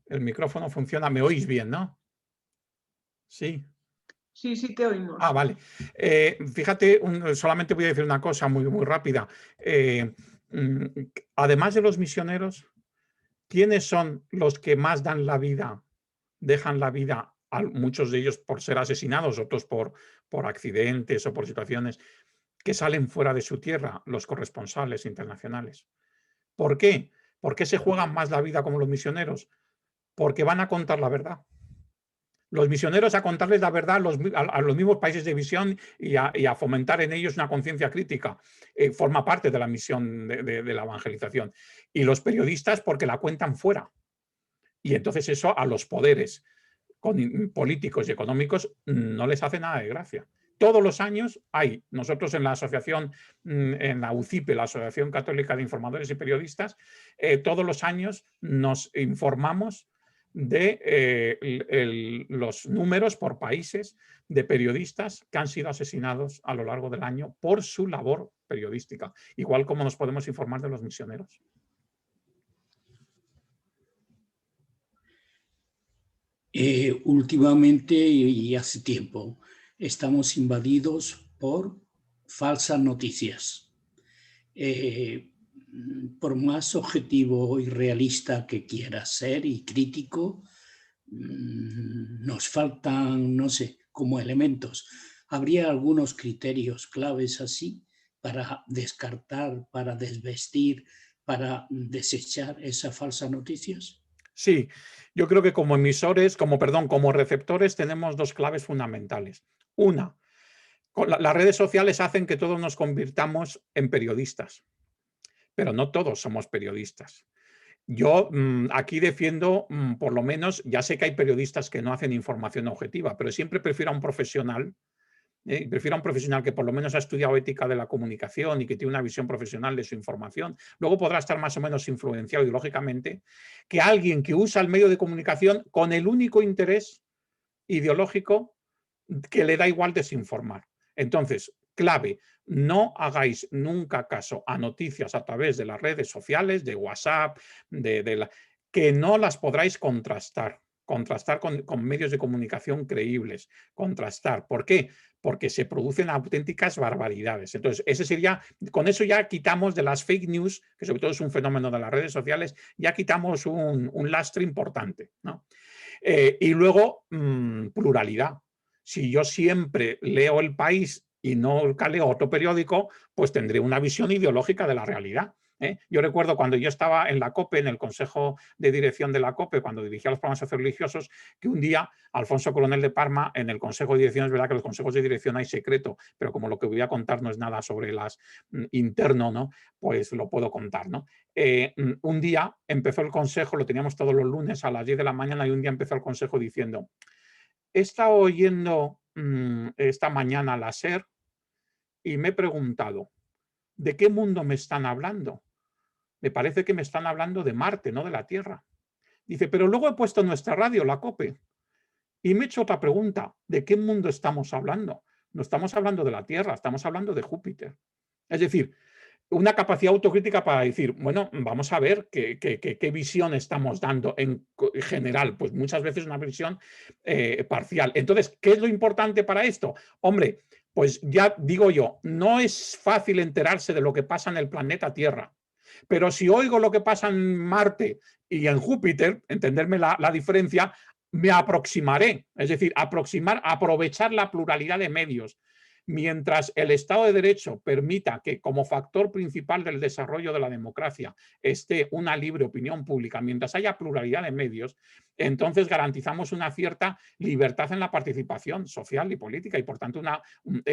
el micrófono funciona, me oís bien, ¿no? Sí. Sí, sí, te oímos. Ah, vale. Fíjate, solamente voy a decir una cosa muy rápida. Además de los misioneros, ¿quiénes son los que más dan la vida, dejan la vida, muchos de ellos por ser asesinados, otros por accidentes o por situaciones, que salen fuera de su tierra? Los corresponsales internacionales. ¿Por qué? ¿Por qué se juegan más la vida como los misioneros? Porque van a contar la verdad. Los misioneros a contarles la verdad a los mismos países de visión y a fomentar en ellos una conciencia crítica. Forma parte de la misión de la evangelización. Y los periodistas porque la cuentan fuera. Y entonces eso a los poderes políticos y económicos no les hace nada de gracia. Todos los años hay, nosotros en la asociación, en la UCIPE, la Asociación Católica de Informadores y Periodistas, todos los años nos informamos de los números por países de periodistas que han sido asesinados a lo largo del año por su labor periodística, igual como nos podemos informar de los misioneros. Últimamente y hace tiempo estamos invadidos por falsas noticias. Por más objetivo y realista que quiera ser y crítico, nos faltan, no sé, como elementos. ¿Habría algunos criterios claves así para descartar, para desvestir, para desechar esas falsas noticias? Sí, yo creo que como emisores, como receptores, tenemos dos claves fundamentales. Una, Las redes sociales hacen que todos nos convirtamos en periodistas, pero no todos somos periodistas. Yo aquí defiendo, por lo menos, ya sé que hay periodistas que no hacen información objetiva, pero siempre prefiero a un profesional. Prefiero a un profesional que por lo menos ha estudiado ética de la comunicación y que tiene una visión profesional de su información. Luego podrá estar más o menos influenciado ideológicamente, que alguien que usa el medio de comunicación con el único interés ideológico que le da igual desinformar. Entonces, clave, no hagáis nunca caso a noticias a través de las redes sociales, de WhatsApp, que no las podráis contrastar con medios de comunicación creíbles, contrastar. ¿Por qué? Porque se producen auténticas barbaridades. Entonces, ese sería, con eso ya quitamos de las fake news, que sobre todo es un fenómeno de las redes sociales, ya quitamos un lastre importante, ¿no? Y luego, pluralidad. Si yo siempre leo El País y no leo otro periódico, pues tendré una visión ideológica de la realidad. Yo recuerdo cuando yo estaba en la COPE, en el Consejo de Dirección de la COPE, cuando dirigía los programas socioreligiosos, que un día Alfonso Coronel de Parma, en el Consejo de Dirección, es verdad que en los consejos de dirección hay secreto, pero como lo que voy a contar no es nada sobre las interno, ¿no? Pues lo puedo contar, ¿no? Un día empezó el consejo, lo teníamos todos los lunes a las 10 de la mañana, y un día empezó el consejo diciendo: he estado oyendo esta mañana la SER y me he preguntado, ¿de qué mundo me están hablando? Me parece que me están hablando de Marte, no de la Tierra. Dice, pero luego he puesto nuestra radio, la COPE, y me he hecho otra pregunta, ¿de qué mundo estamos hablando? No estamos hablando de la Tierra, estamos hablando de Júpiter. Es decir, una capacidad autocrítica para decir, bueno, vamos a ver qué visión estamos dando en general. Pues muchas veces una visión parcial. Entonces, ¿qué es lo importante para esto? Hombre, pues ya digo yo, no es fácil enterarse de lo que pasa en el planeta Tierra. Pero si oigo lo que pasa en Marte y en Júpiter, entenderme la diferencia, me aproximaré. Es decir, aprovechar la pluralidad de medios. Mientras el Estado de Derecho permita que como factor principal del desarrollo de la democracia esté una libre opinión pública, mientras haya pluralidad de medios, entonces garantizamos una cierta libertad en la participación social y política y por tanto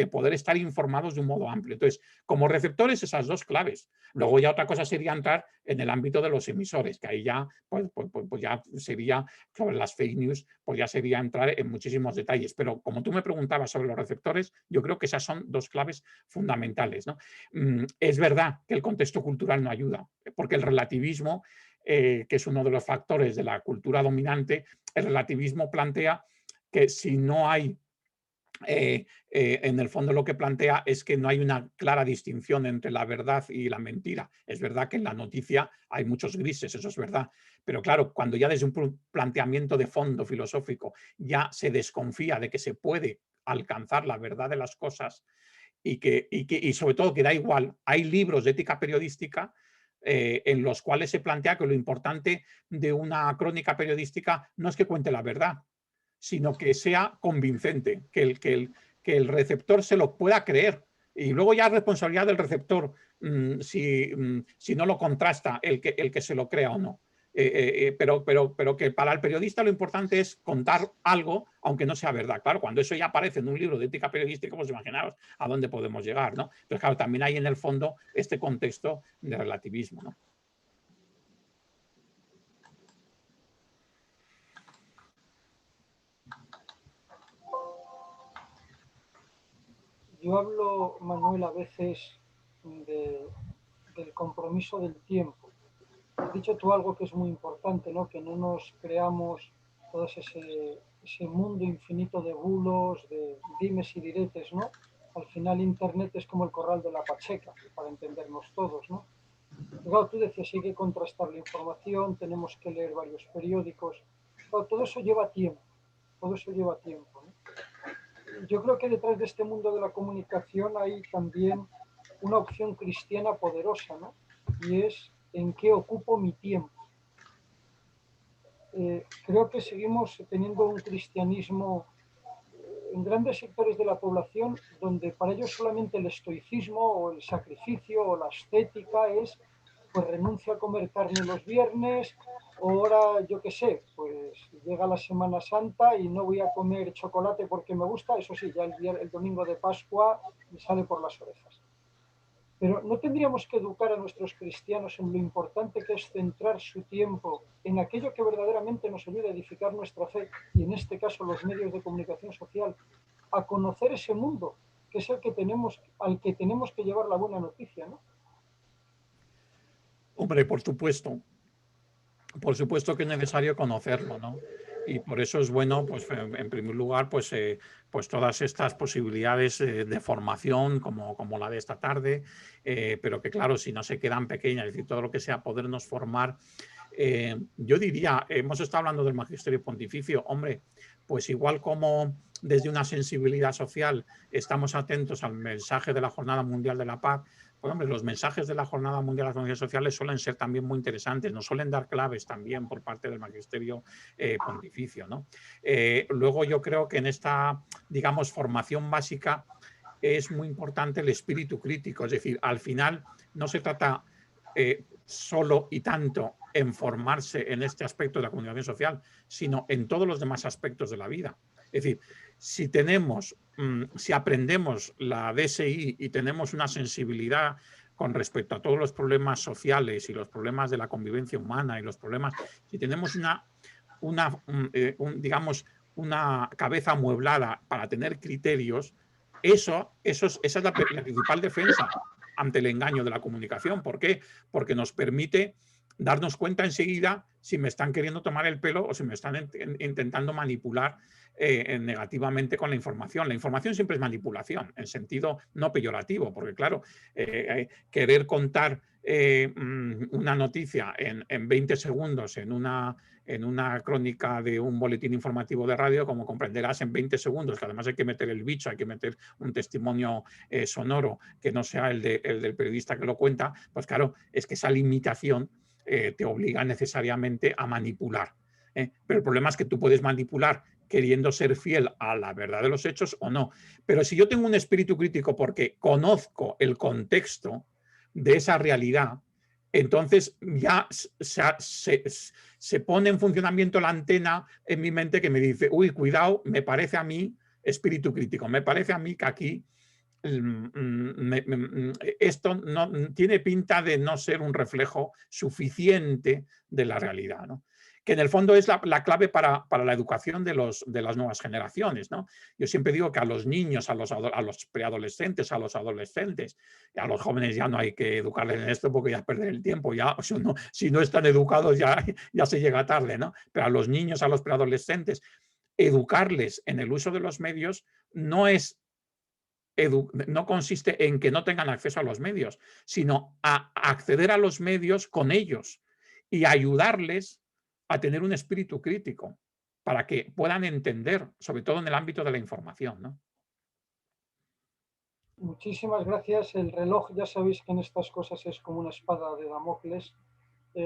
poder estar informados de un modo amplio. Entonces, como receptores, esas dos claves. Luego ya otra cosa sería entrar en el ámbito de los emisores, que ahí ya, pues ya sería, sobre las fake news, pues ya sería entrar en muchísimos detalles. Pero como tú me preguntabas sobre los receptores, yo creo que esas son dos claves fundamentales, ¿no? Es verdad que el contexto cultural no ayuda, porque el relativismo, que es uno de los factores de la cultura dominante, el relativismo plantea que si no hay en el fondo lo que plantea es que no hay una clara distinción entre la verdad y la mentira. Es verdad que en la noticia hay muchos grises, eso es verdad, pero claro, cuando ya desde un planteamiento de fondo filosófico ya se desconfía de que se puede alcanzar la verdad de las cosas y sobre todo que da igual, hay libros de ética periodística en los cuales se plantea que lo importante de una crónica periodística no es que cuente la verdad, sino que sea convincente, que el receptor se lo pueda creer. Y luego ya es responsabilidad del receptor si no lo contrasta el que se lo crea o no. Pero que para el periodista lo importante es contar algo, aunque no sea verdad. Claro, cuando eso ya aparece en un libro de ética periodística, pues imaginaos a dónde podemos llegar, ¿no? Entonces, claro, también hay en el fondo este contexto de relativismo, ¿no? Yo hablo, Manuel, a veces del compromiso del tiempo. Has dicho tú algo que es muy importante, ¿no? Que no nos creamos todo ese mundo infinito de bulos, de dimes y diretes, ¿no? Al final Internet es como el corral de la Pacheca, para entendernos todos, ¿no? Claro, tú decías, hay que contrastar la información, tenemos que leer varios periódicos. Claro, todo eso lleva tiempo, todo eso lleva tiempo, ¿no? Yo creo que detrás de este mundo de la comunicación hay también una opción cristiana poderosa, ¿no? Y es en qué ocupo mi tiempo. Creo que seguimos teniendo un cristianismo en grandes sectores de la población donde para ellos solamente el estoicismo o el sacrificio o la ascética es pues renuncio a comer carne los viernes, o ahora, yo qué sé, pues llega la Semana Santa y no voy a comer chocolate porque me gusta, eso sí, ya el domingo de Pascua me sale por las orejas. Pero ¿no tendríamos que educar a nuestros cristianos en lo importante que es centrar su tiempo en aquello que verdaderamente nos ayude a edificar nuestra fe, y en este caso los medios de comunicación social, a conocer ese mundo, que es el que tenemos, al que tenemos que llevar la buena noticia, ¿no? Hombre, por supuesto que es necesario conocerlo, ¿no? Y por eso es bueno, pues en primer lugar, pues todas estas posibilidades de formación como la de esta tarde, pero que claro, si no se quedan pequeñas, es decir, todo lo que sea podernos formar. Yo diría, hemos estado hablando del magisterio pontificio, hombre, pues igual como desde una sensibilidad social estamos atentos al mensaje de la Jornada Mundial de la Paz, pues hombre, los mensajes de la Jornada Mundial de las Ciencias Sociales suelen ser también muy interesantes, nos suelen dar claves también por parte del magisterio pontificio, ¿no? Luego yo creo que en esta, digamos, formación básica es muy importante el espíritu crítico, es decir, al final no se trata solo y tanto en formarse en este aspecto de la comunicación social, sino en todos los demás aspectos de la vida. Es decir, si si aprendemos la DSI y tenemos una sensibilidad con respecto a todos los problemas sociales y los problemas de la convivencia humana y los problemas, si tenemos digamos, una cabeza amueblada para tener criterios, esa es la principal defensa ante el engaño de la comunicación. ¿Por qué? Porque nos permite darnos cuenta enseguida si me están queriendo tomar el pelo o si me están intentando manipular negativamente con la información. La información siempre es manipulación, en sentido no peyorativo, porque claro, querer contar una noticia en 20 segundos en una crónica de un boletín informativo de radio, como comprenderás, en 20 segundos, que además hay que meter el bicho, hay que meter un testimonio sonoro que no sea el del periodista que lo cuenta, pues claro, es que esa limitación te obliga necesariamente a manipular. Pero el problema es que tú puedes manipular queriendo ser fiel a la verdad de los hechos o no. Pero si yo tengo un espíritu crítico porque conozco el contexto de esa realidad, entonces ya se pone en funcionamiento la antena en mi mente que me dice, uy, cuidado, me parece a mí, espíritu crítico, me parece a mí que aquí esto no tiene pinta de no ser un reflejo suficiente de la realidad, ¿no? Que en el fondo es la clave para la educación de las nuevas generaciones, ¿no? Yo siempre digo que a los niños, a los preadolescentes, a los adolescentes, a los jóvenes ya no hay que educarles en esto porque ya perder el tiempo, ya, si no están educados ya se llega tarde, ¿no? Pero a los niños, a los preadolescentes, educarles en el uso de los medios no consiste en que no tengan acceso a los medios, sino a acceder a los medios con ellos y ayudarles a tener un espíritu crítico para que puedan entender, sobre todo en el ámbito de la información, ¿no? Muchísimas gracias. El reloj, ya sabéis que en estas cosas es como una espada de Damocles.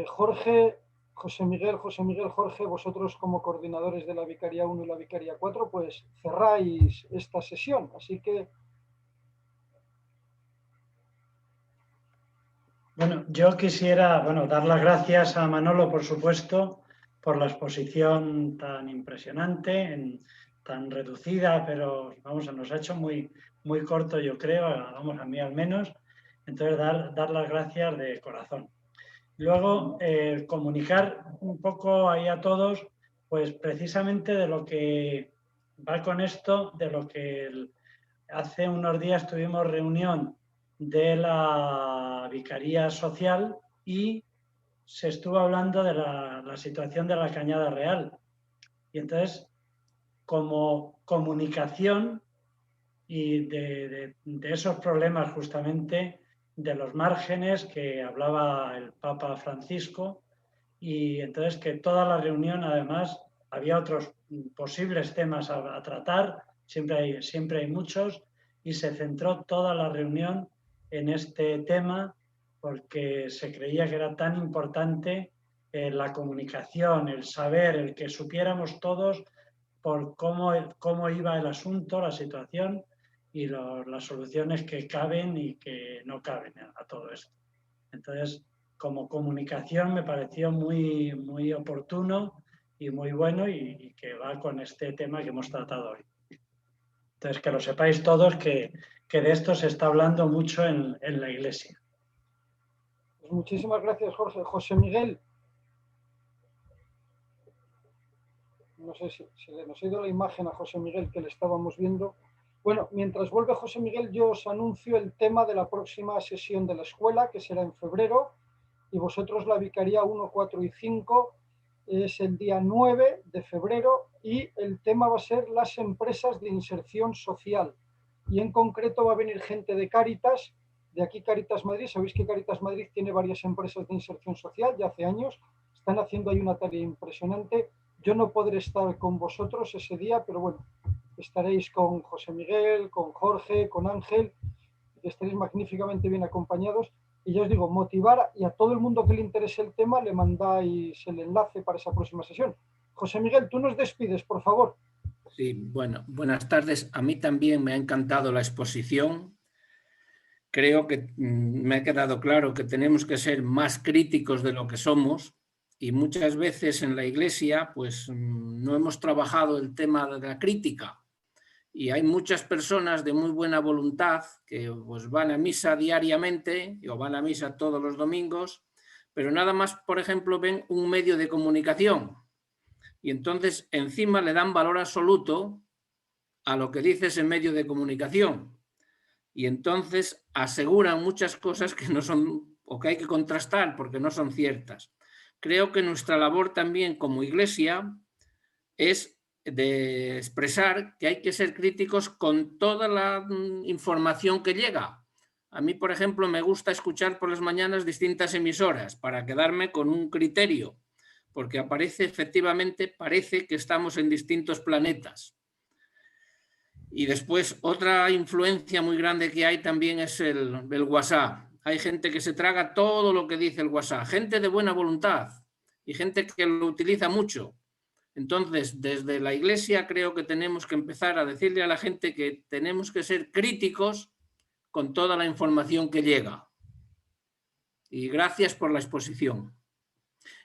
Jorge, José Miguel, Jorge, vosotros como coordinadores de la Vicaría 1 y la Vicaría 4, pues cerráis esta sesión. Así que... Bueno, yo quisiera dar las gracias a Manolo, por supuesto, por la exposición tan impresionante, tan reducida, pero vamos, nos ha hecho muy, muy corto, yo creo, vamos, a mí al menos. Entonces, dar las gracias de corazón. Luego, comunicar un poco ahí a todos, pues precisamente de lo que va con esto, de lo que hace unos días tuvimos reunión de la Vicaría Social y se estuvo hablando de la situación de la Cañada Real. Y entonces, como comunicación y de esos problemas justamente de los márgenes que hablaba el Papa Francisco, y entonces que toda la reunión, además, había otros posibles temas a tratar, siempre hay muchos, y se centró toda la reunión en este tema porque se creía que era tan importante la comunicación, el saber, el que supiéramos todos por cómo iba el asunto, la situación y las soluciones que caben y que no caben a todo esto. Entonces, como comunicación me pareció muy, muy oportuno y muy bueno y que va con este tema que hemos tratado hoy. Entonces, que lo sepáis todos que de esto se está hablando mucho en la Iglesia. Pues muchísimas gracias, Jorge. José Miguel. No sé si le nos ha ido la imagen a José Miguel que le estábamos viendo. Bueno, mientras vuelve José Miguel, yo os anuncio el tema de la próxima sesión de la escuela, que será en febrero, y vosotros la Vicaría 1, 4 y 5 es el día 9 de febrero, y el tema va a ser las empresas de inserción social. Y en concreto va a venir gente de Cáritas, de aquí Cáritas Madrid. Sabéis que Cáritas Madrid tiene varias empresas de inserción social, ya hace años. Están haciendo ahí una tarea impresionante. Yo no podré estar con vosotros ese día, pero bueno, estaréis con José Miguel, con Jorge, con Ángel, y estaréis magníficamente bien acompañados. Y ya os digo, motivar, y a todo el mundo que le interese el tema le mandáis el enlace para esa próxima sesión. José Miguel, tú nos despides, por favor. Sí, bueno, buenas tardes. A mí también me ha encantado la exposición. Creo que me ha quedado claro que tenemos que ser más críticos de lo que somos, y muchas veces en la Iglesia pues no hemos trabajado el tema de la crítica, y hay muchas personas de muy buena voluntad que pues van a misa diariamente o van a misa todos los domingos, pero nada más, por ejemplo, ven un medio de comunicación y entonces encima le dan valor absoluto a lo que dice ese medio de comunicación. Y entonces aseguran muchas cosas que no son, o que hay que contrastar porque no son ciertas. Creo que nuestra labor también como Iglesia es de expresar que hay que ser críticos con toda la información que llega. A mí, por ejemplo, me gusta escuchar por las mañanas distintas emisoras para quedarme con un criterio, porque efectivamente parece que estamos en distintos planetas. Y después otra influencia muy grande que hay también es el WhatsApp. Hay gente que se traga todo lo que dice el WhatsApp, gente de buena voluntad y gente que lo utiliza mucho. Entonces, desde la Iglesia creo que tenemos que empezar a decirle a la gente que tenemos que ser críticos con toda la información que llega. Y gracias por la exposición.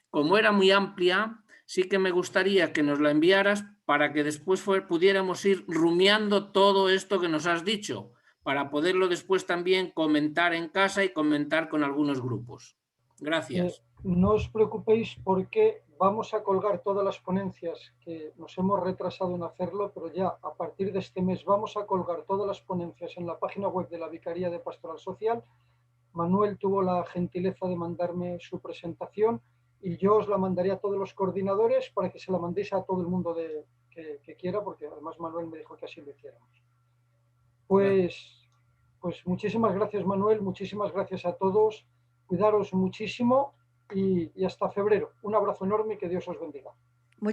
Como era muy amplia, sí que me gustaría que nos la enviaras para que después pudiéramos ir rumiando todo esto que nos has dicho, para poderlo después también comentar en casa y comentar con algunos grupos. Gracias. No os preocupéis porque vamos a colgar todas las ponencias, que nos hemos retrasado en hacerlo, pero ya a partir de este mes vamos a colgar todas las ponencias en la página web de la Vicaría de Pastoral Social. Manuel tuvo la gentileza de mandarme su presentación y yo os la mandaré a todos los coordinadores para que se la mandéis a todo el mundo que quiera, porque además Manuel me dijo que así lo hiciéramos. Pues muchísimas gracias, Manuel, muchísimas gracias a todos. Cuidaros muchísimo y hasta febrero. Un abrazo enorme y que Dios os bendiga.